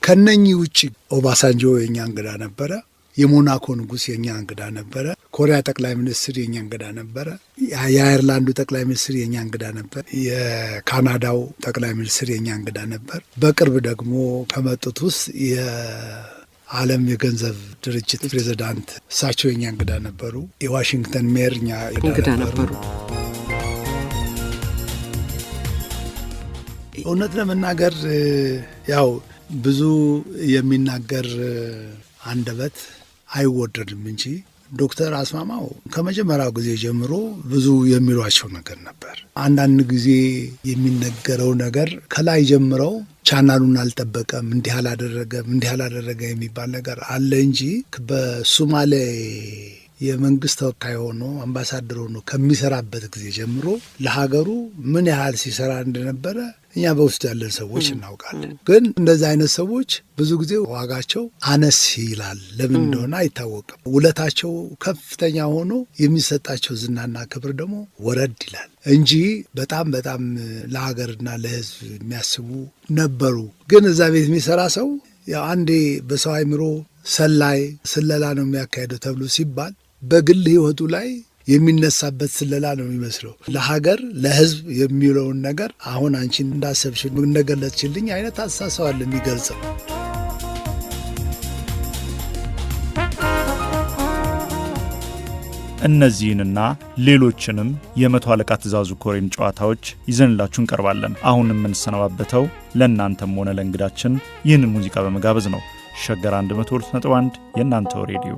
ከነኚህ ውጪ ኦባሳንጆ የኛ እንግዳ ነበረ። የሞናኮ ንጉስ የኛ እንግዳ ነበረ። ኮሪያ ጠቅላይ ሚኒስትር የኛ እንግዳ ነበረ። የአየርላንዱ ጠቅላይ ሚኒስትር የኛ እንግዳ ነበር። የካናዳው ጠቅላይ ሚኒስትር የኛ እንግዳ ነበር። በቅርብ ደግሞ ከመጡት ውስጥ የዓለም የገንዘብ ድርጅት ፕሬዝዳንት እሳቸው የኛ እንግዳ ነበሩ። የዋሽንግተን ሜር እኛ እንግዳ ነበሩ። እውነት ለመናገር ያው ብዙ የሚናገር አንደበት አይወደድም እንጂ ዶክተር አስማማው ከመጀመሪያው ጊዜ ጀምሮ ብዙ የሚሏቸው ነገር ነበር። አንዳንድ ጊዜ የሚነገረው ነገር ከላይ ጀምረው ቻናሉን አልጠበቀም፣ እንዲህ አላደረገ የሚባል ነገር አለ እንጂ በሶማሌ የመንግስት ተወካይ ሆኖ አምባሳደር ሆኖ ከሚሰራበት ጊዜ ጀምሮ ለሀገሩ ምን ያህል ሲሰራ እንደነበረ እኛ በውስጥ ያለን ሰዎች እናውቃለን። ግን እንደዚህ አይነት ሰዎች ብዙ ጊዜ ዋጋቸው አነስ ይላል። ለምን እንደሆነ አይታወቅም። ውለታቸው ከፍተኛ ሆኖ የሚሰጣቸው ዝናና ክብር ደግሞ ወረድ ይላል እንጂ በጣም ለሀገርና ለሕዝብ የሚያስቡ ነበሩ። ግን እዛ ቤት የሚሰራ ሰው ያው አንዴ በሰው አይምሮ ስለላ ነው የሚያካሄደው ተብሎ ሲባል በግል ህይወቱ ላይ የሚነሳበት ስለላ ነው የሚመስለው። ለሀገር ለህዝብ የሚውለውን ነገር አሁን አንቺ እንዳሰብሽ እንደገለጽሽልኝ አይነት አስተሳሰብ የሚገልጸው። እነዚህንና ሌሎችንም የመቶ አለቃ ትእዛዙ ኮሬን ጨዋታዎች ይዘንላችሁ እንቀርባለን። አሁን የምንሰነባበተው ለእናንተም ሆነ ለእንግዳችን ይህንን ሙዚቃ በመጋበዝ ነው። ሸገር 102.1 የእናንተው ሬዲዮ